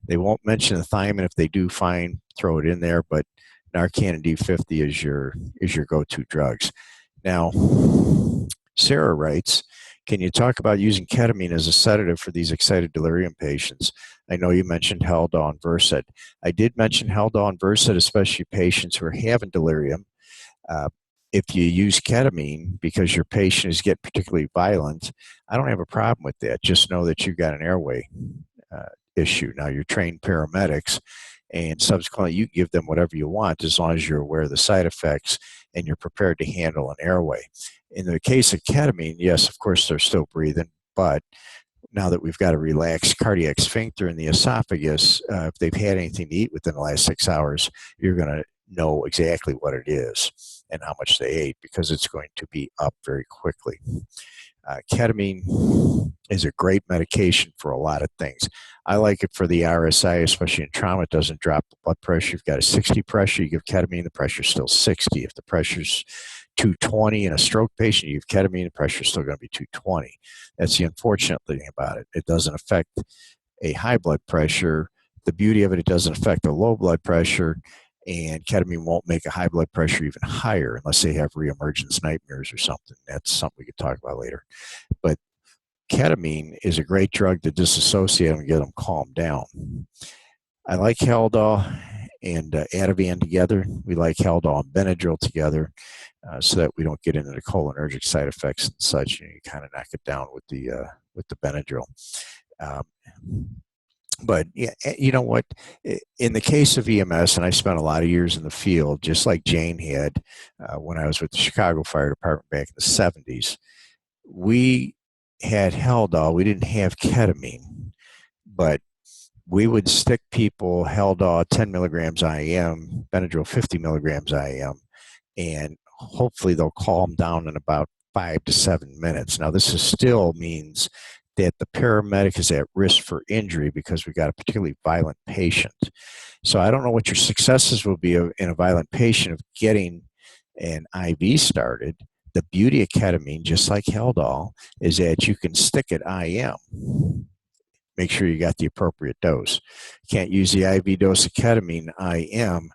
They won't mention the thiamine. If they do, fine, throw it in there, but Narcan and D50 is your go-to drugs. Now, Sarah writes, can you talk about using ketamine as a sedative for these excited delirium patients? I know you mentioned Haldol and Versed. I did mention Haldol and Versed, especially patients who are having delirium. If you use ketamine because your patient is getting particularly violent, I don't have a problem with that. Just know that you've got an airway issue. Now, you're trained paramedics, and subsequently you give them whatever you want as long as you're aware of the side effects and you're prepared to handle an airway. In the case of ketamine, yes, of course, they're still breathing, but now that we've got a relaxed cardiac sphincter in the esophagus, if they've had anything to eat within the last 6 hours, you're going to know exactly what it is and how much they ate, because it's going to be up very quickly. Ketamine is a great medication for a lot of things. I like it for the RSI, especially in trauma. It doesn't drop the blood pressure. You've got a 60 pressure, you give ketamine, the pressure's still 60. If the pressure's 220 in a stroke patient, you give ketamine, the pressure's still going to be 220. That's the unfortunate thing about it. It doesn't affect a high blood pressure. The beauty of it, it doesn't affect a low blood pressure, and ketamine won't make a high blood pressure even higher unless they have reemergence nightmares or something. That's something we could talk about later. But ketamine is a great drug to disassociate them and get them calmed down. I like Haldol and Ativan together. We like Haldol and Benadryl together so that we don't get into the cholinergic side effects and such. You kind of knock it down with the Benadryl. But yeah, you know what? In the case of EMS, and I spent a lot of years in the field, just like Jane had when I was with the Chicago Fire Department back in the 70s, we had Haldol. We didn't have ketamine, but we would stick people Haldol 10 milligrams IM, Benadryl 50 milligrams IM, and hopefully they'll calm down in about 5 to 7 minutes. Now, this still means that the paramedic is at risk for injury because we got a particularly violent patient. So I don't know what your successes will be in a violent patient of getting an IV started, the beauty of ketamine, just like Haldol, is that you can stick it IM. Make sure you got the appropriate dose. You can't use the IV dose of ketamine IM.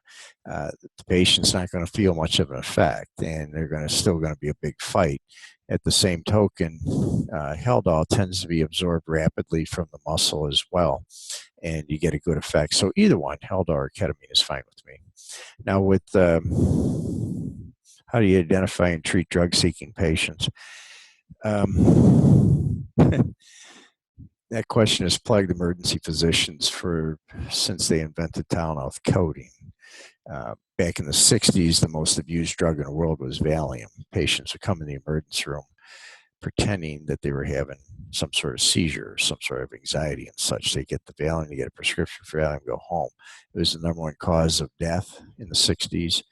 The patient's not going to feel much of an effect, and they're still going to be a big fight. At the same token, Haldol tends to be absorbed rapidly from the muscle as well, and you get a good effect. So either one, Haldol or ketamine, is fine with me. Now, with how do you identify and treat drug-seeking patients? That question has plagued emergency physicians since they invented Tylenol codeine. Back in the 60s, the most abused drug in the world was Valium. Patients would come in the emergency room pretending that they were having some sort of seizure or some sort of anxiety and such. They get the Valium, they get a prescription for Valium, go home. It was the number one cause of death in the 60s,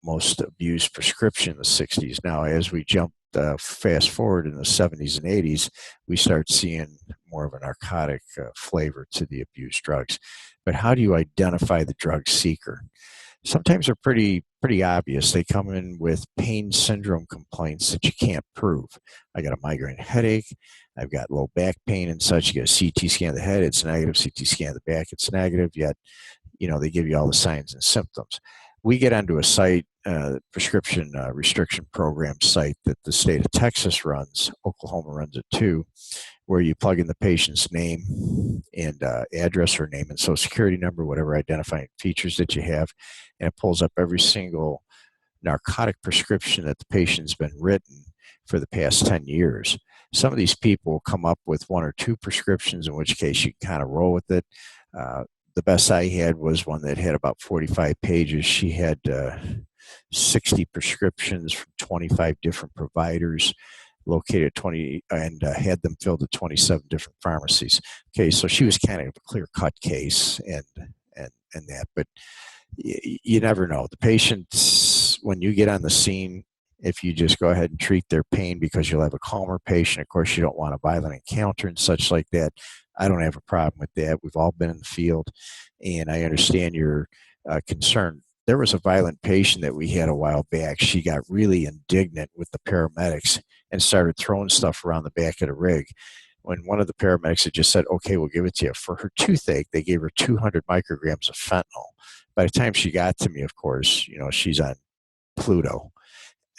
most abused prescription in the 60s. Now, as we jump fast forward in the 70s and 80s, we start seeing more of a narcotic flavor to the abused drugs. But how do you identify the drug seeker? Sometimes they're pretty obvious. They come in with pain syndrome complaints that you can't prove. I got a migraine headache. I've got low back pain and such. You get a CT scan of the head, it's negative. CT scan of the back, it's negative. Yet, they give you all the signs and symptoms. We get onto a site, prescription restriction program site that the state of Texas runs. Oklahoma runs it too, where you plug in the patient's name and address or name and social security number, whatever identifying features that you have, and it pulls up every single narcotic prescription that the patient's been written for the past 10 years. Some of these people come up with one or two prescriptions, in which case you can kind of roll with it. The best I had was one that had about 45 pages. She had 60 prescriptions from 25 different providers located at 20 and had them filled at 27 different pharmacies. Okay, so she was kind of a clear-cut case and that, but you never know. The patients, when you get on the scene, if you just go ahead and treat their pain because you'll have a calmer patient, of course, you don't want a violent encounter and such like that. I don't have a problem with that. We've all been in the field, and I understand your concern. There was a violent patient that we had a while back. She got really indignant with the paramedics and started throwing stuff around the back of the rig. When one of the paramedics had just said, okay, we'll give it to you. For her toothache, they gave her 200 micrograms of fentanyl. By the time she got to me, of course, she's on Pluto.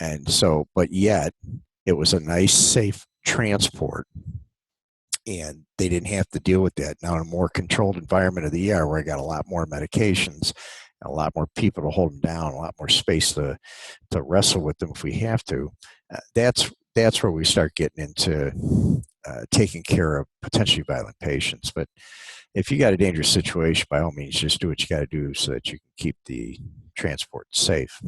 And so, but yet, it was a nice, safe transport. And they didn't have to deal with that. Now, in a more controlled environment of the ER, where I got a lot more medications, a lot more people to hold them down, a lot more space to wrestle with them if we have to, that's where we start getting into taking care of potentially violent patients. But if you got a dangerous situation, by all means, just do what you got to do so that you can keep the transport safe.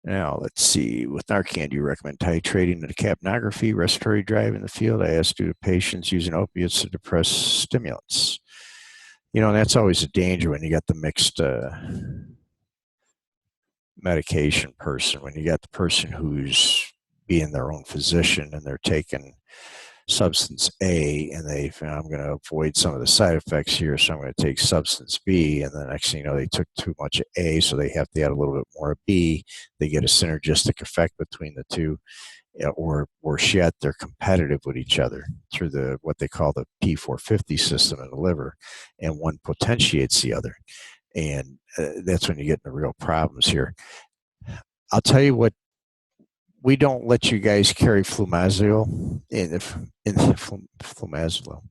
Now, let's see. With Narcan, do you recommend titrating the capnography, respiratory drive in the field? I asked, do patients using opiates to depress stimulants? That's always a danger when you got the mixed medication person, when you got the person who's being their own physician and they're taking substance A and I'm going to avoid some of the side effects here, so I'm going to take substance B, and the next thing you know, they took too much A, so they have to add a little bit more B. They get a synergistic effect between the two, or worse yet, they're competitive with each other through what they call the P450 system in the liver, and one potentiates the other, and that's when you get into real problems here. I'll tell you what, we don't let you guys carry flumazole flumazole.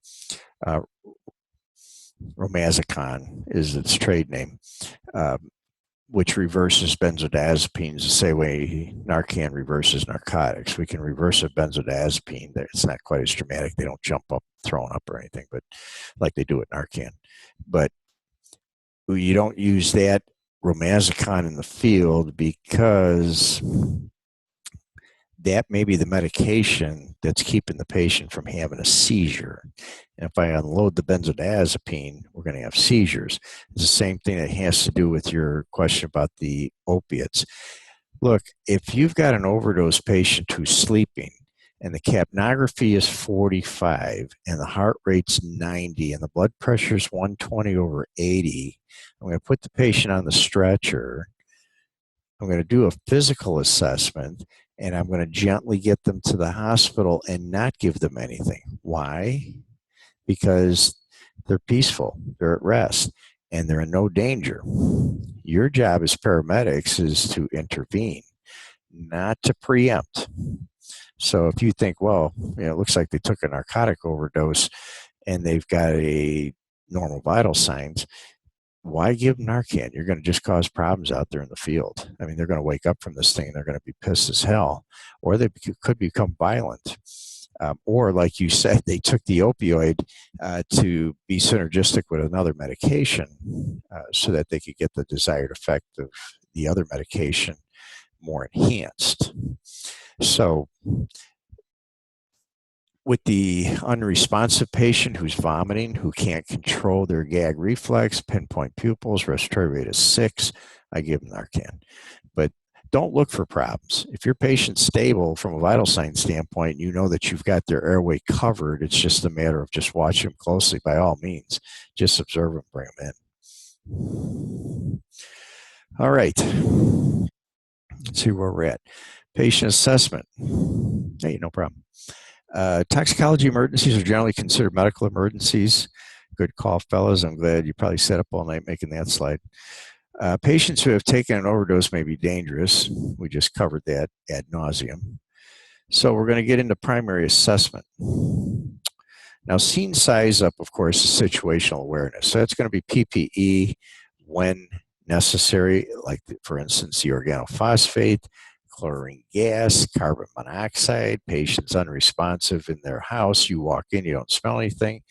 Romazicon is its trade name, which reverses benzodiazepines the same way Narcan reverses narcotics. We can reverse a benzodiazepine. It's not quite as dramatic. They don't jump up, throwing up or anything, but like they do with Narcan. But you don't use that Romazicon in the field because that may be the medication that's keeping the patient from having a seizure. And if I unload the benzodiazepine, we're going to have seizures. It's the same thing that has to do with your question about the opiates. Look, if you've got an overdose patient who's sleeping and the capnography is 45 and the heart rate's 90 and the blood pressure is 120/80, I'm going to put the patient on the stretcher. I'm going to do a physical assessment, and I'm going to gently get them to the hospital and not give them anything. Why? Because they're peaceful, they're at rest, and they're in no danger. Your job as paramedics is to intervene, not to preempt. So if you think, well, it looks like they took a narcotic overdose and they've got a normal vital signs, why give them Narcan? You're going to just cause problems out there in the field. I mean, they're going to wake up from this thing and they're going to be pissed as hell, or they could become violent. Or, like you said, they took the opioid to be synergistic with another medication so that they could get the desired effect of the other medication more enhanced. So, with the unresponsive patient who's vomiting, who can't control their gag reflex, pinpoint pupils, respiratory rate is 6, I give them Narcan. But don't look for problems. If your patient's stable from a vital sign standpoint, you know that you've got their airway covered. It's just a matter of just watching them closely. By all means, just observe them, bring them in. All right. Let's see where we're at. Patient assessment. Hey, no problem. Toxicology emergencies are generally considered medical emergencies. Good call, fellas. I'm glad you probably sat up all night making that slide. Patients who have taken an overdose may be dangerous. We just covered that ad nauseum. So we're going to get into primary assessment. Now, scene size up, of course, is situational awareness. So it's going to be PPE when necessary, like, for instance, the organophosphate, chlorine gas, carbon monoxide, patient's unresponsive in their house. You walk in, you don't smell anything.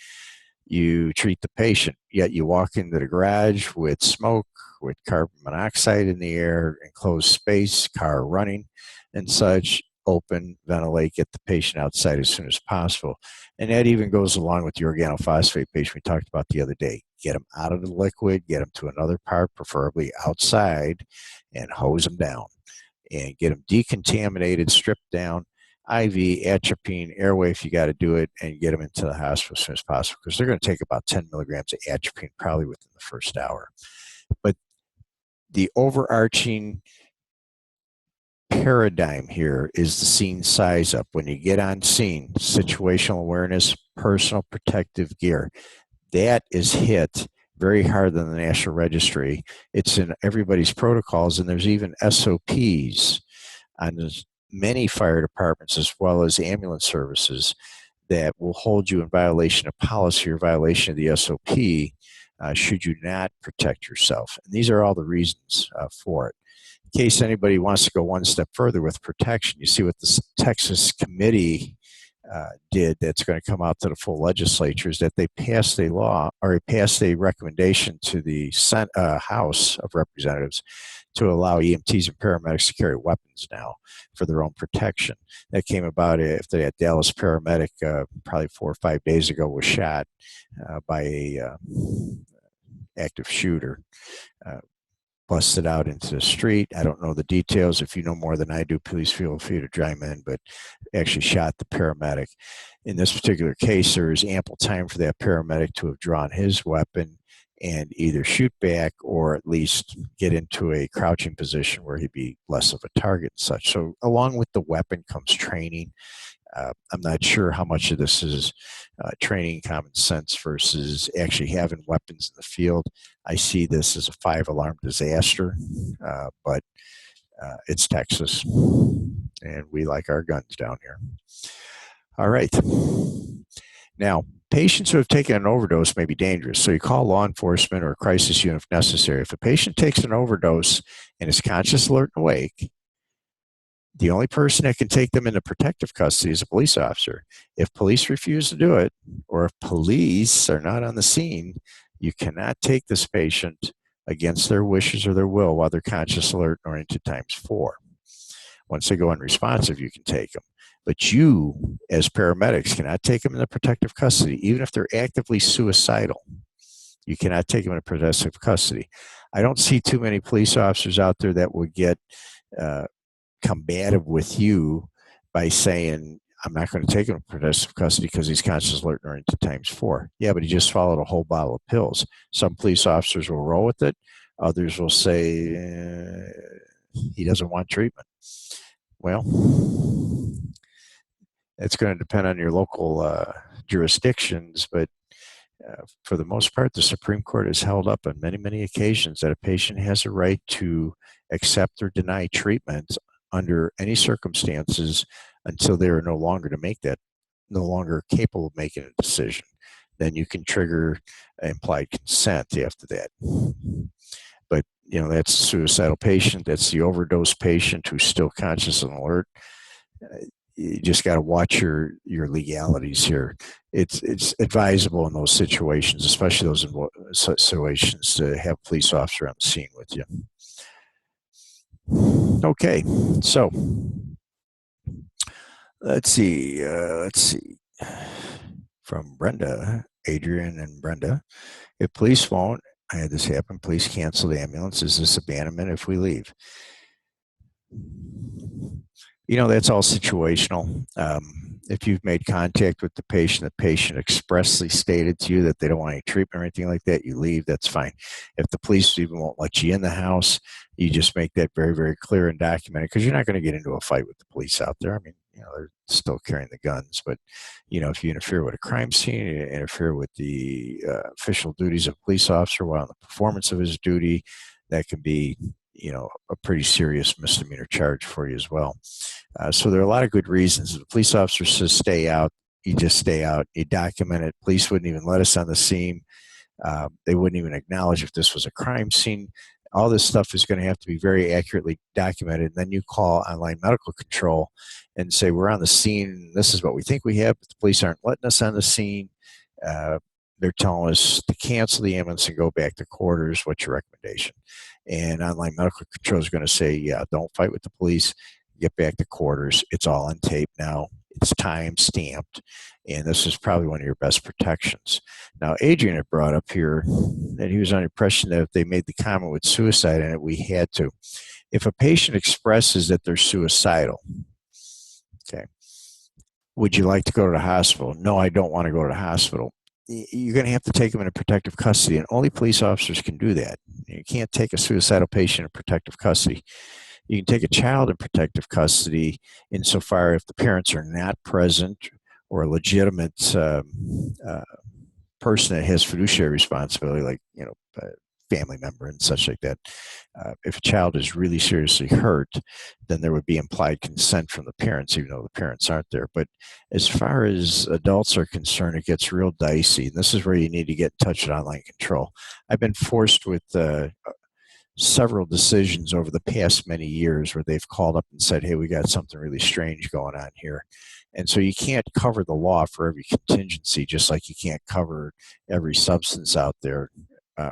You treat the patient, yet you walk into the garage with smoke, with carbon monoxide in the air, enclosed space, car running and such. Open, ventilate, get the patient outside as soon as possible. And that even goes along with the organophosphate patient we talked about the other day. Get them out of the liquid, get them to another part, preferably outside, and hose them down. And get them decontaminated, stripped down, IV, atropine, airway if you got to do it, and get them into the hospital as soon as possible, because they're going to take about 10 milligrams of atropine probably within the first hour. But the overarching paradigm here is the scene size up. When you get on scene, situational awareness, personal protective gear, that is hit very hard in the National Registry. It's in everybody's protocols, and there's even SOPs on many fire departments as well as ambulance services that will hold you in violation of policy or violation of the SOP should you not protect yourself. And these are all the reasons for it. In case anybody wants to go one step further with protection, you see what the Texas committee did that's going to come out to the full legislature is that they passed a law, or passed a recommendation to the House of Representatives to allow EMTs and paramedics to carry weapons now for their own protection. That came about after that Dallas paramedic probably 4 or 5 days ago was shot by a active shooter. Busted out into the street. I don't know the details. If you know more than I do, please feel free to chime in, but actually shot the paramedic. In this particular case, there is ample time for that paramedic to have drawn his weapon and either shoot back or at least get into a crouching position where he'd be less of a target and such. So along with the weapon comes training. I'm not sure how much of this is training common sense versus actually having weapons in the field. I see this as a 5-alarm disaster, but it's Texas, and we like our guns down here. All right. Now, patients who have taken an overdose may be dangerous, so you call law enforcement or a crisis unit if necessary. If a patient takes an overdose and is conscious, alert, and awake, the only person that can take them into protective custody is a police officer. If police refuse to do it, or if police are not on the scene, you cannot take this patient against their wishes or their will while they're conscious, alert, and oriented times 4. Once they go unresponsive, you can take them. But you, as paramedics, cannot take them into protective custody, even if they're actively suicidal. You cannot take them into protective custody. I don't see too many police officers out there that would get combative with you by saying, I'm not going to take him to protective custody because he's conscious, alert, and oriented times 4. Yeah, but he just followed a whole bottle of pills. Some police officers will roll with it. Others will say, he doesn't want treatment. Well, it's going to depend on your local jurisdictions, but for the most part, the Supreme Court has held up on many, many occasions that a patient has a right to accept or deny treatment under any circumstances until they are no longer no longer capable of making a decision. Then you can trigger implied consent after that. But that's a suicidal patient. That's the overdose patient who's still conscious and alert. You just got to watch your legalities here. It's advisable in those situations, especially those situations, to have a police officer on the scene with you. Okay, so let's see. From Brenda, Adrian, and Brenda. If police won't, I had this happen. Please cancel the ambulance. Is this abandonment if we leave? That's all situational. If you've made contact with the patient expressly stated to you that they don't want any treatment or anything like that, you leave, that's fine. If the police even won't let you in the house, you just make that very, very clear and documented, because you're not going to get into a fight with the police out there. I mean, they're still carrying the guns, but, if you interfere with a crime scene, you interfere with the official duties of a police officer while in the performance of his duty, that can be, a pretty serious misdemeanor charge for you as well. So there are a lot of good reasons. If the police officer says stay out, you just stay out. You document it. Police wouldn't even let us on the scene. They wouldn't even acknowledge if this was a crime scene. All this stuff is going to have to be very accurately documented. And then you call online medical control and say, we're on the scene. This is what we think we have, but the police aren't letting us on the scene. They're telling us to cancel the ambulance and go back to quarters. What's your recommendation? And online medical control is going to say, yeah, don't fight with the police. Get back to quarters. It's all on tape now. It's time stamped. And this is probably one of your best protections. Now, Adrian had brought up here that he was under the impression that if they made the comment with suicide in it, we had to. If a patient expresses that they're suicidal, okay, would you like to go to the hospital? No, I don't want to go to the hospital. You're going to have to take them into protective custody, and only police officers can do that. You can't take a suicidal patient in protective custody. You can take a child in protective custody insofar if the parents are not present or a legitimate person that has fiduciary responsibility, like a family member and such like that. If a child is really seriously hurt, then there would be implied consent from the parents, even though the parents aren't there. But as far as adults are concerned, it gets real dicey. And this is where you need to get in touch with online control. I've been forced with several decisions over the past many years where they've called up and said, hey, we got something really strange going on here. And so you can't cover the law for every contingency, just like you can't cover every substance out there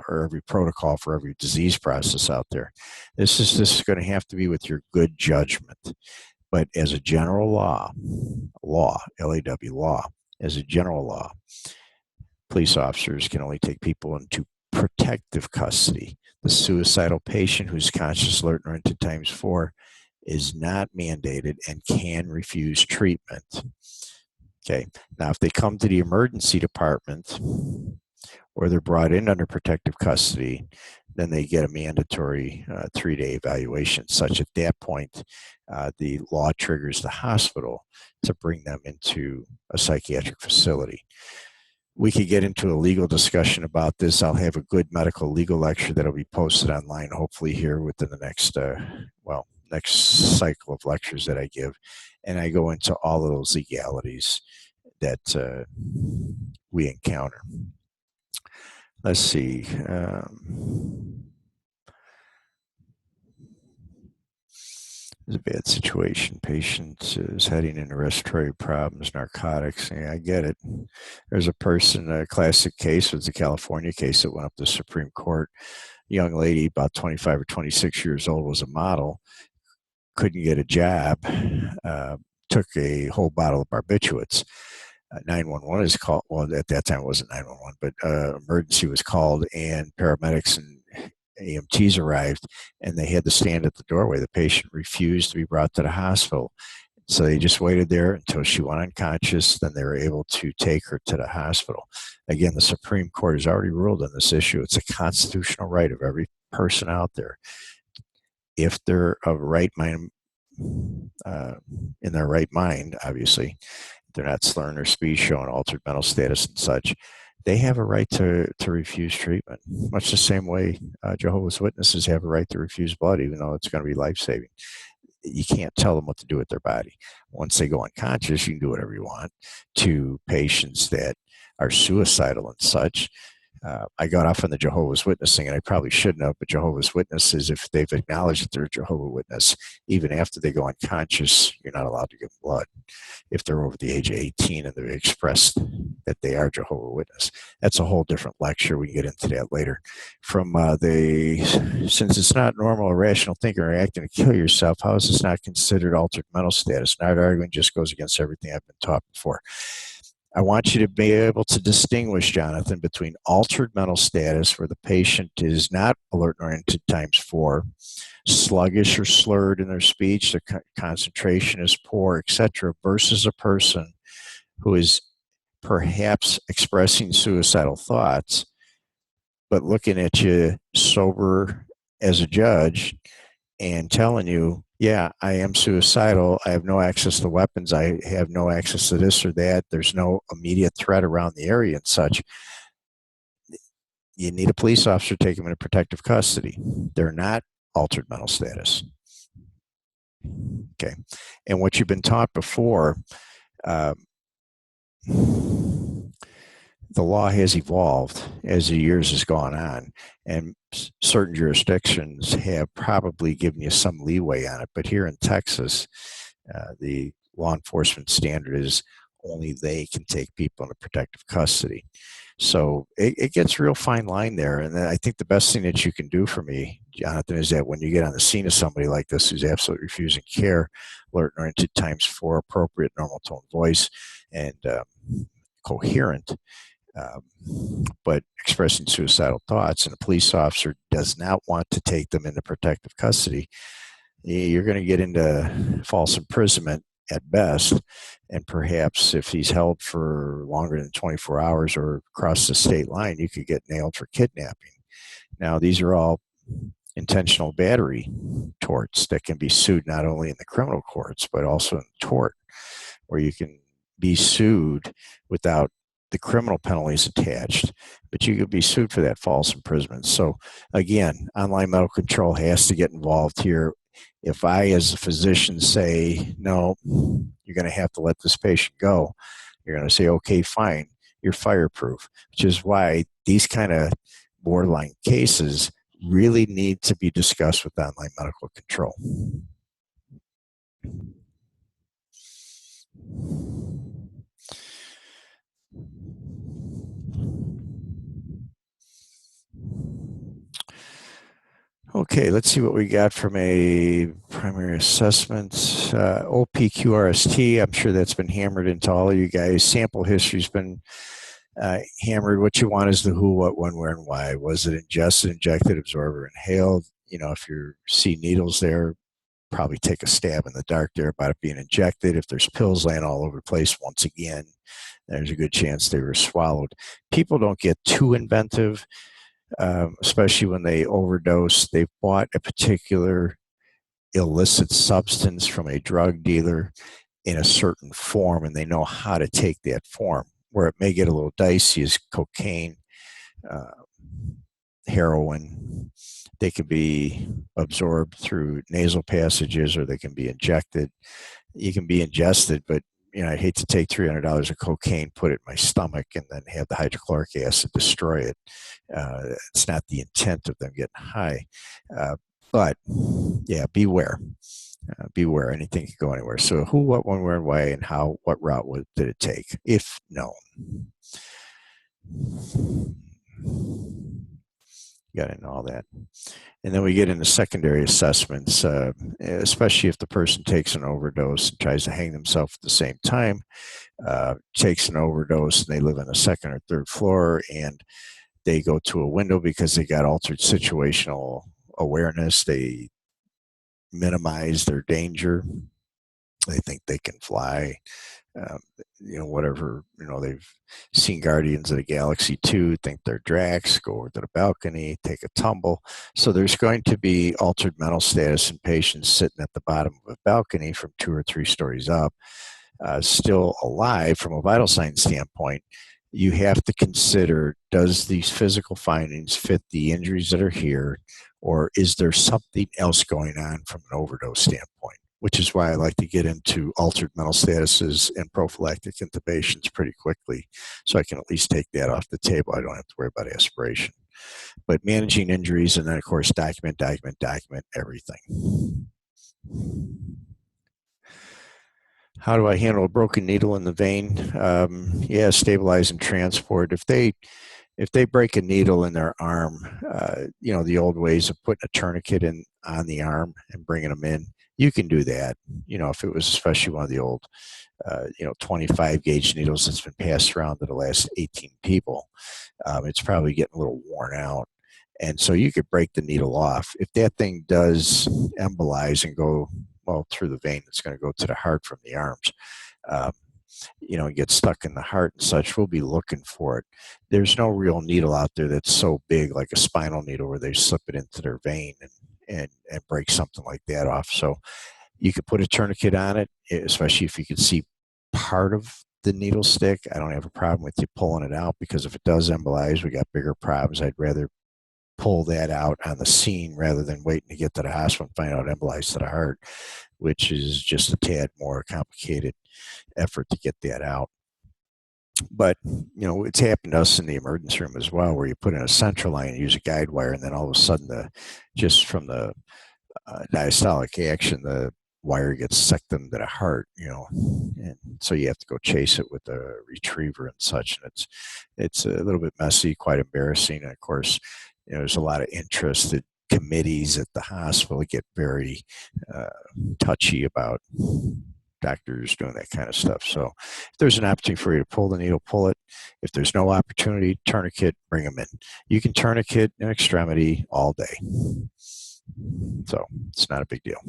or every protocol for every disease process out there. This is going to have to be with your good judgment. But as a general law, L-A-W, law, as a general law, police officers can only take people into protective custody. The suicidal patient who's conscious, alert, and oriented times 4 is not mandated and can refuse treatment. Okay. Now, if they come to the emergency department or they're brought in under protective custody, then they get a mandatory 3-day evaluation. Such at that point, the law triggers the hospital to bring them into a psychiatric facility. We could get into a legal discussion about this. I'll have a good medical legal lecture that'll be posted online, hopefully here within the next cycle of lectures that I give. And I go into all of those legalities that we encounter. Let's see. It's a bad situation. Patient is heading into respiratory problems, narcotics. Yeah, I get it. There's a person, a classic case was the California case that went up to the Supreme Court. A young lady, about 25 or 26 years old, was a model, couldn't get a job, took a whole bottle of barbiturates. 911 is called. Well, at that time it wasn't 911, but emergency was called, and paramedics and EMTs arrived, and they had to stand at the doorway. The patient refused to be brought to the hospital. So they just waited there until she went unconscious. Then they were able to take her to the hospital. Again, the Supreme Court has already ruled on this issue. It's a constitutional right of every person out there if they're of right mind, in their right mind, obviously, they're not slurring their speech, showing altered mental status and such, they have a right to refuse treatment, much the same way Jehovah's Witnesses have a right to refuse blood, even though it's going to be life-saving. You can't tell them what to do with their body. Once they go unconscious, you can do whatever you want. To patients that are suicidal and such, I got off on the Jehovah's Witnessing, and I probably shouldn't have, but Jehovah's Witnesses, if they've acknowledged that they're a Jehovah's Witness, even after they go unconscious, you're not allowed to give blood if they're over the age of 18 and they've expressed that they are Jehovah's Witness. That's a whole different lecture. We can get into that later. Since it's not normal or rational thinking or acting to kill yourself, how is this not considered altered mental status? Not arguing just goes against everything I've been taught before. I want you to be able to distinguish, Jonathan, between altered mental status, where the patient is not alert and oriented times 4, sluggish or slurred in their speech, their concentration is poor, etc., versus a person who is perhaps expressing suicidal thoughts, but looking at you sober as a judge and telling you, yeah, I am suicidal. I have no access to weapons. I have no access to this or that. There's no immediate threat around the area and such. You need a police officer to take them into protective custody. They're not altered mental status. Okay. And what you've been taught before, the law has evolved as the years has gone on, and certain jurisdictions have probably given you some leeway on it. But here in Texas, the law enforcement standard is only they can take people into protective custody. So it gets a real fine line there. And I think the best thing that you can do for me, Jonathan, is that when you get on the scene of somebody like this who's absolutely refusing care, alert and oriented times 4, appropriate normal tone voice, and coherent, but expressing suicidal thoughts, and a police officer does not want to take them into protective custody, you're going to get into false imprisonment at best, and perhaps if he's held for longer than 24 hours or across the state line, you could get nailed for kidnapping. Now, these are all intentional battery torts that can be sued not only in the criminal courts, but also in tort, where you can be sued without the criminal penalties attached, but you could be sued for that false imprisonment. So again, online medical control has to get involved here. If I, as a physician, say, no, you're going to have to let this patient go, you're going to say, okay, fine, you're fireproof, which is why these kind of borderline cases really need to be discussed with online medical control. Okay, let's see what we got from a primary assessment. OPQRST, I'm sure that's been hammered into all of you guys. Sample history's been hammered. What you want is the who, what, when, where, and why. Was it ingested, injected, absorbed, or inhaled? You know, if you see needles there, probably take a stab in the dark there about it being injected. If there's pills laying all over the place, once again, there's a good chance they were swallowed. People don't get too inventive. Especially when they overdose. They've bought a particular illicit substance from a drug dealer in a certain form, and they know how to take that form. Where it may get a little dicey is cocaine, heroin. They can be absorbed through nasal passages, or they can be injected. You can be ingested, but I'd hate to take $300 of cocaine, put it in my stomach, and then have the hydrochloric acid destroy it. It's not the intent of them getting high. But yeah, beware. Beware. Anything can go anywhere. So who, what, when, where, and why, and how, what route did it take, if known? Got into all that. And then we get into secondary assessments, especially if the person takes an overdose and tries to hang themselves at the same time, takes an overdose and they live on the second or third floor, and they go to a window because they got altered situational awareness. They minimize their danger. They think they can fly. um, whatever, they've seen Guardians of the Galaxy 2, think they're Drax, go over to the balcony, take a tumble. So there's going to be altered mental status in patients sitting at the bottom of a balcony from 2 or 3 stories up, still alive from a vital signs standpoint. You have to consider, does these physical findings fit the injuries that are here, or is there something else going on from an overdose standpoint? Which is why I like to get into altered mental statuses and prophylactic intubations pretty quickly, so I can at least take that off the table. I don't have to worry about aspiration. But managing injuries, and then, of course, document everything. How do I handle a broken needle in the vein? Stabilize and transport. If they break a needle in their arm, the old ways of putting a tourniquet in on the arm and bringing them in, you can do that. If it was especially one of the old, 25 gauge needles that's been passed around to the last 18 people, it's probably getting a little worn out. And so you could break the needle off. If that thing does embolize and go, through the vein, it's going to go to the heart from the arms, and get stuck in the heart and such, we'll be looking for it. There's no real needle out there that's so big, like a spinal needle, where they slip it into their vein and break something like that off. So you could put a tourniquet on it, especially if you could see part of the needle stick. I don't have a problem with you pulling it out, because if it does embolize, we got bigger problems. I'd rather pull that out on the scene rather than waiting to get to the hospital and find out embolized to the heart, which is just a tad more complicated effort to get that out. But, it's happened to us in the emergency room as well, where you put in a central line and use a guide wire, and then all of a sudden, just from the diastolic action, the wire gets sucked into the heart, and so you have to go chase it with a retriever and such. And it's a little bit messy, quite embarrassing. And of course, there's a lot of interested committees at the hospital that get very touchy about doctors doing that kind of stuff. So if there's an opportunity for you to pull the needle, pull it. If there's no opportunity, tourniquet, bring them in. You can tourniquet an extremity all day. So it's not a big deal.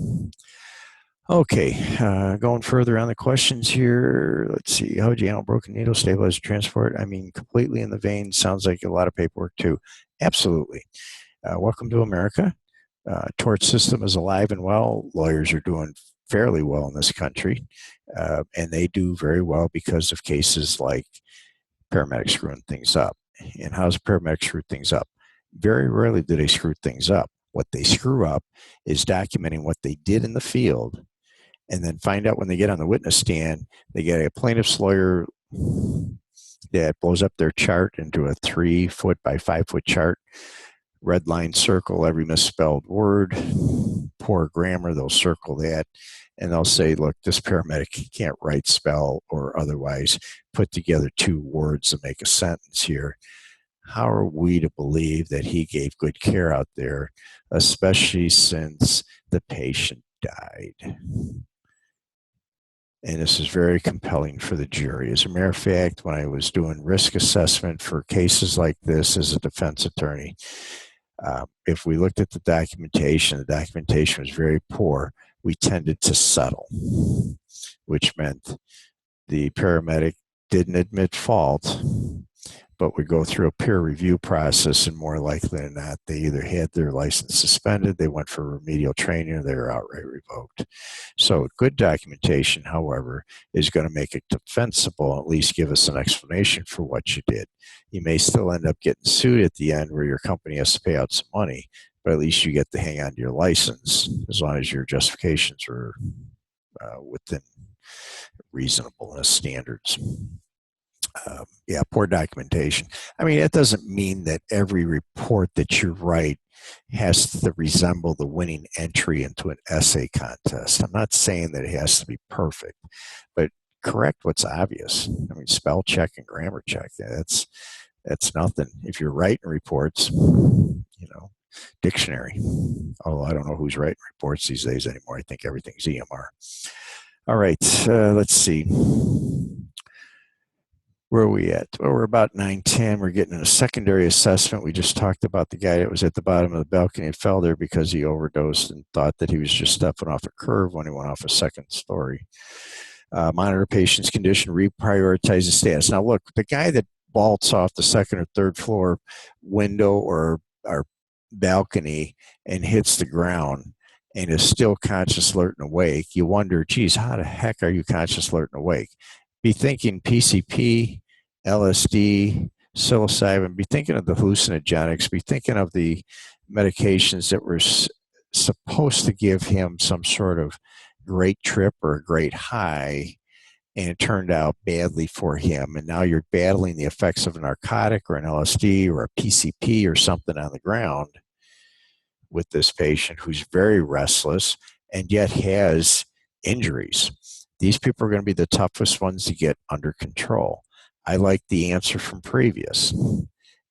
Okay, going further on the questions here. Let's see. How would you handle broken needle, stabilize transport? I mean, completely in the vein sounds like a lot of paperwork too. Absolutely. Welcome to America. Tort system is alive and well. Lawyers are doing fairly well in this country, and they do very well because of cases like paramedics screwing things up. And how does a paramedic screw things up? Very rarely do they screw things up. What they screw up is documenting what they did in the field, and then find out when they get on the witness stand, they get a plaintiff's lawyer that blows up their chart into a 3-foot by 5-foot chart, red line circle every misspelled word, poor grammar, they'll circle that, and they'll say, look, this paramedic can't write, spell, or otherwise put together 2 words to make a sentence here. How are we to believe that he gave good care out there, especially since the patient died? And this is very compelling for the jury. As a matter of fact, when I was doing risk assessment for cases like this as a defense attorney, if we looked at the documentation was very poor. We tended to settle, which meant the paramedic didn't admit fault, but we go through a peer review process, and more likely than not, they either had their license suspended, they went for remedial training, or they were outright revoked. So good documentation, however, is going to make it defensible, at least give us an explanation for what you did. You may still end up getting sued at the end where your company has to pay out some money, but at least you get to hang on to your license as long as your justifications are within reasonableness standards. Poor documentation. I mean, that doesn't mean that every report that you write has to resemble the winning entry into an essay contest. I'm not saying that it has to be perfect, but correct what's obvious. I mean, spell check and grammar check. That's nothing. If you're writing reports, dictionary. Although I don't know who's writing reports these days anymore. I think everything's EMR. All right, let's see. Where are we at? Well, we're about 9:10. We're getting a secondary assessment. We just talked about the guy that was at the bottom of the balcony and fell there because he overdosed and thought that he was just stepping off a curve when he went off a second story. Monitor patient's condition, reprioritize the status. Now, look, the guy that vaults off the second or third floor window or balcony and hits the ground and is still conscious, alert, and awake, you wonder, geez, how the heck are you conscious, alert, and awake? Be thinking PCP, LSD, psilocybin, be thinking of the hallucinogenics, be thinking of the medications that were supposed to give him some sort of great trip or a great high, and it turned out badly for him. And now you're battling the effects of a narcotic or an LSD or a PCP or something on the ground with this patient who's very restless and yet has injuries. These people are going to be the toughest ones to get under control. I like the answer from previous.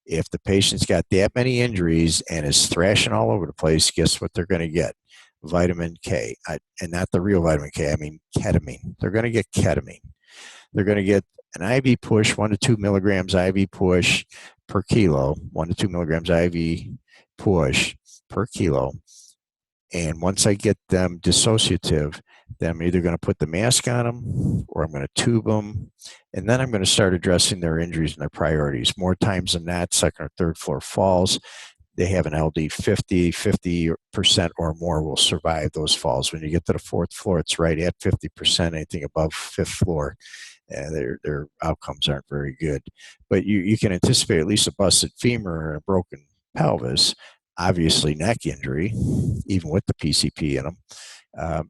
If the patient's got that many injuries and is thrashing all over the place, guess what they're going to get? Vitamin K. And not the real vitamin K, I mean ketamine. They're going to get ketamine. They're going to get an IV push, 1 to 2 milligrams IV push per kilo, 1 to 2 milligrams IV push per kilo. And once I get them dissociative, then I'm either going to put the mask on them or I'm going to tube them. And then I'm going to start addressing their injuries and their priorities. More times than not, second or third floor falls, they have an LD 50% or more will survive those falls. When you get to the fourth floor, it's right at 50%. Anything above fifth floor, their outcomes aren't very good. But you can anticipate at least a busted femur and a broken pelvis, obviously neck injury, even with the PCP in them.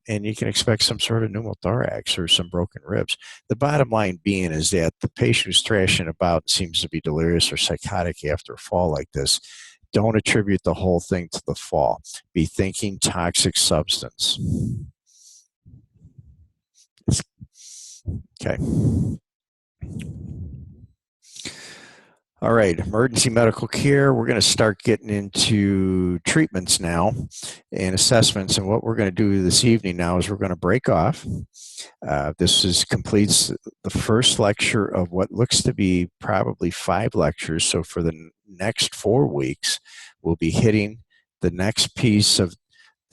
And you can expect some sort of pneumothorax or some broken ribs. The bottom line being is that the patient who's thrashing about seems to be delirious or psychotic after a fall like this. Don't attribute the whole thing to the fall. Be thinking toxic substance. Okay. All right, emergency medical care. We're going to start getting into treatments now and assessments. And what we're going to do this evening now is we're going to break off. This completes the first lecture of what looks to be probably 5 lectures. So for the next 4 weeks, we'll be hitting the next piece of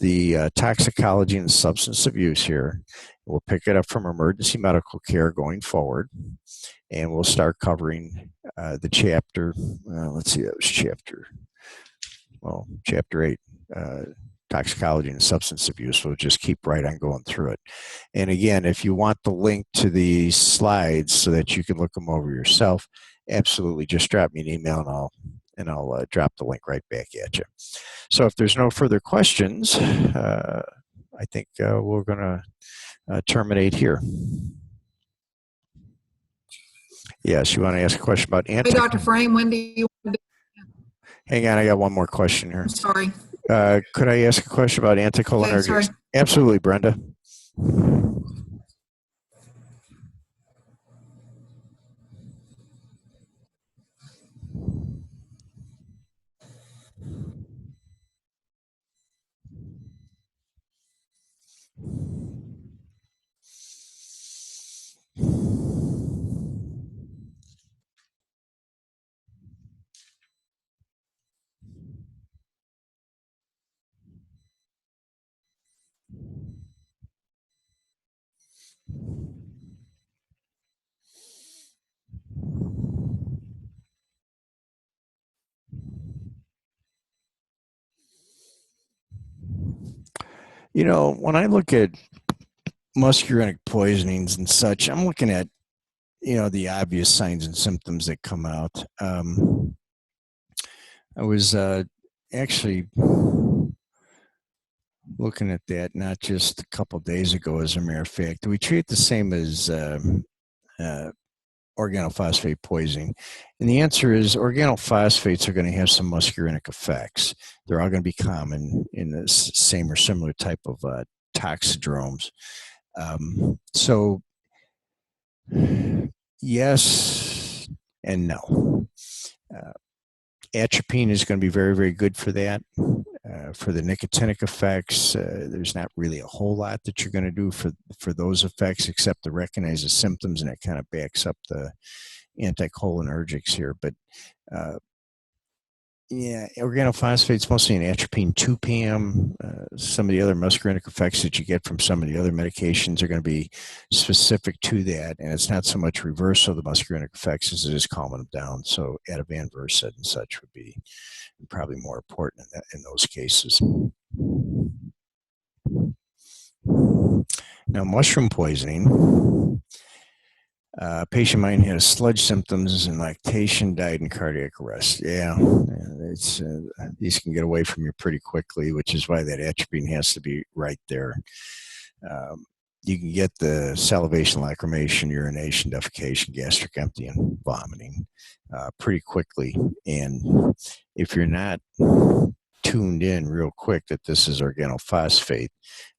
the toxicology and substance abuse here. We'll pick it up from emergency medical care going forward. And we'll start covering the chapter. Let's see, that was chapter 8, toxicology and substance abuse. We'll just keep right on going through it. And again, if you want the link to the slides so that you can look them over yourself, absolutely, just drop me an email and I'll drop the link right back at you. So if there's no further questions, I think we're going to terminate here. Yes, you want to ask a question about Hey, Dr. Frame, when do you want to do? Hang on, I got one more question here. I'm sorry. Could I ask a question about anticholinergics? Okay, sorry. Absolutely, Brenda. You know, when I look at muscarinic poisonings and such, I'm looking at, the obvious signs and symptoms that come out. I was actually looking at that not just a couple of days ago, as a matter of fact. Do we treat it the same as organophosphate poisoning? And the answer is organophosphates are going to have some muscarinic effects. They're all going to be common in the same or similar type of toxidromes. So yes and no. Atropine is going to be very, very good for that. For the nicotinic effects, there's not really a whole lot that you're going to do for those effects except to recognize the symptoms, and it kind of backs up the anticholinergics here. But, Yeah, organophosphates, mostly in atropine 2-PM. Some of the other muscarinic effects that you get from some of the other medications are going to be specific to that, and it's not so much reversal of the muscarinic effects as it is calming them down. So Ativan, Versed, and such would be probably more important in those cases. Now, mushroom poisoning. A patient of mine had sludge symptoms and lactation, died in cardiac arrest. Yeah, it's these can get away from you pretty quickly, which is why that atropine has to be right there. You can get the salivation, lacrimation, urination, defecation, gastric emptying, vomiting pretty quickly. And if you're not tuned in real quick that this is organophosphate,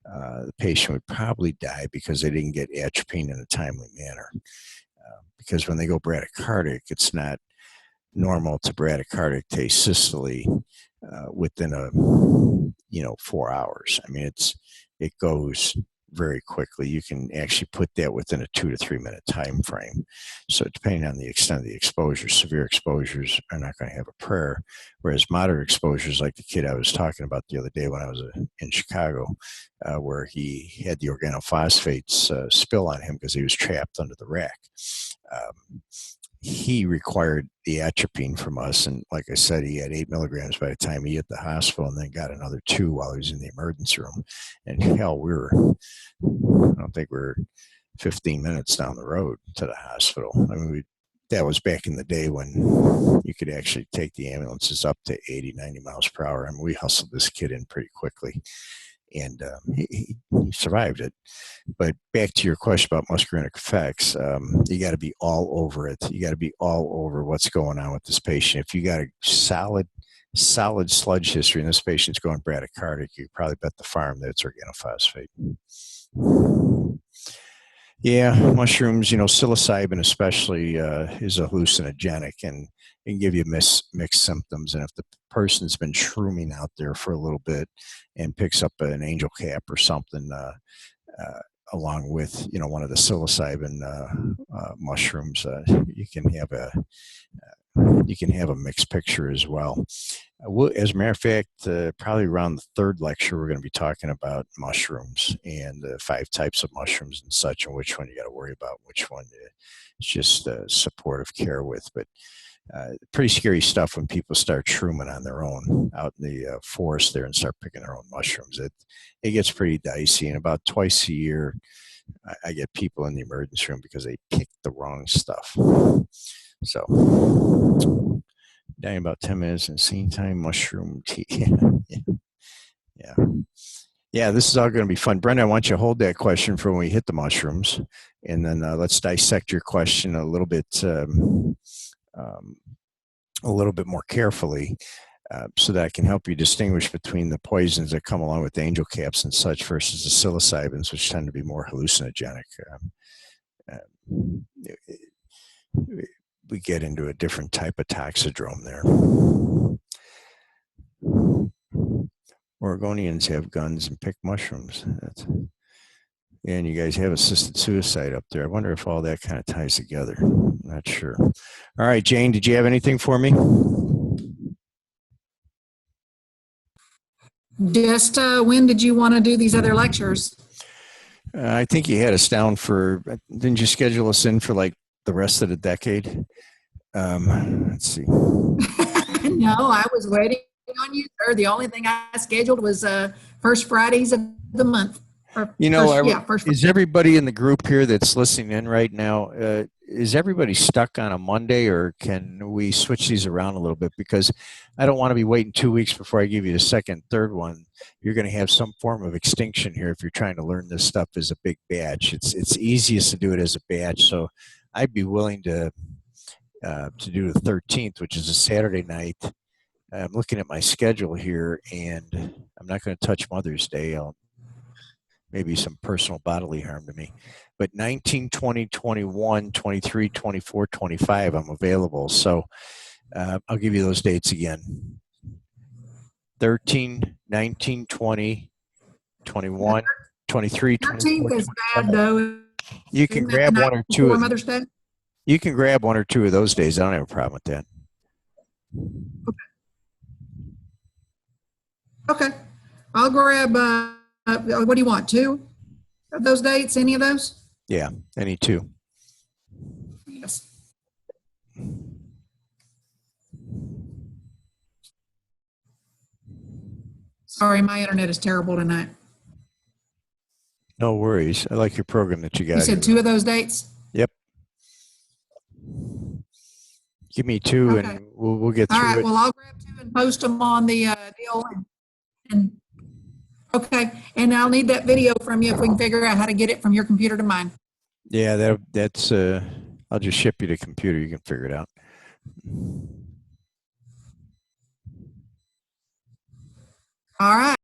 the patient would probably die because they didn't get atropine in a timely manner. Because when they go bradycardic, it's not normal to bradycardic asystole within 4 hours. I mean, it goes very quickly. You can actually put that within a 2 to 3 minute time frame. So depending on the extent of the exposure, severe exposures are not going to have a prayer, whereas moderate exposures, like the kid I was talking about the other day when I was in Chicago, where he had the organophosphates spill on him because he was trapped under the rack. He required the atropine from us. And like I said, he had 8 milligrams by the time he hit the hospital, and then got another 2 while he was in the emergency room. And hell, I don't think we're 15 minutes down the road to the hospital. I mean, that was back in the day when you could actually take the ambulances up to 80, 90 miles per hour. I mean, we hustled this kid in pretty quickly, and he survived it. But back to your question about muscarinic effects, you got to be all over it. You got to be all over what's going on with this patient. If you got a solid sludge history and this patient's going bradycardic, you probably bet the farm that it's organophosphate. Yeah, mushrooms, psilocybin especially is a hallucinogenic and can give you mixed symptoms. And if the person's been shrooming out there for a little bit and picks up an angel cap or something, along with one of the psilocybin mushrooms, you can have a mixed picture as well. As a matter of fact, probably around the third lecture, we're going to be talking about mushrooms and the 5 types of mushrooms and such, and which one you got to worry about, which one it's just supportive care with. But pretty scary stuff when people start shrooming on their own out in the forest there and start picking their own mushrooms. It gets pretty dicey, and about twice a year, I get people in the emergency room because they picked the wrong stuff. So, dying about 10 minutes in scene time, mushroom tea. Yeah, this is all going to be fun. Brenda, I want you to hold that question for when we hit the mushrooms, and then let's dissect your question a little bit more carefully, so that I can help you distinguish between the poisons that come along with the angel caps and such versus the psilocybins, which tend to be more hallucinogenic. We get into a different type of toxidrome there. Oregonians have guns and pick mushrooms. And you guys have assisted suicide up there. I wonder if all that kind of ties together. I'm not sure. All right, Jane, did you have anything for me? Just when did you want to do these other lectures? I think you had us down for, didn't you schedule us in for like the rest of the decade? Let's see. No, I was waiting on you, sir. The only thing I scheduled was first Fridays of the month. Is everybody in the group here that's listening in right now, is everybody stuck on a Monday, or can we switch these around a little bit? Because I don't want to be waiting 2 weeks before I give you the second, third one. You're going to have some form of extinction here if you're trying to learn this stuff as a big batch. It's easiest to do it as a batch. So I'd be willing to do the 13th, which is a Saturday night. I'm looking at my schedule here, and I'm not going to touch Mother's Day. Maybe some personal bodily harm to me. But 19, 20, 21, 23, 24, 25, I'm available. So I'll give you those dates again. 13, 19, 20, 21, 23, 24, 13th is bad, though. You can grab one or two of Mother's Day? You can grab one or two of those days. I don't have a problem with that. Okay. Okay. I'll grab, what do you want, two of those dates? Any of those? Yeah, any two. Yes. Sorry, my internet is terrible tonight. No worries. I like your program that you You got said here. two of those dates? Yep. Give me two Okay. and we'll get All through right. it. Well, I'll grab two and post them on the deal. And okay. And I'll need that video from you if we can figure out how to get it from your computer to mine. Yeah, that's I'll just ship you the computer. You can figure it out. All right.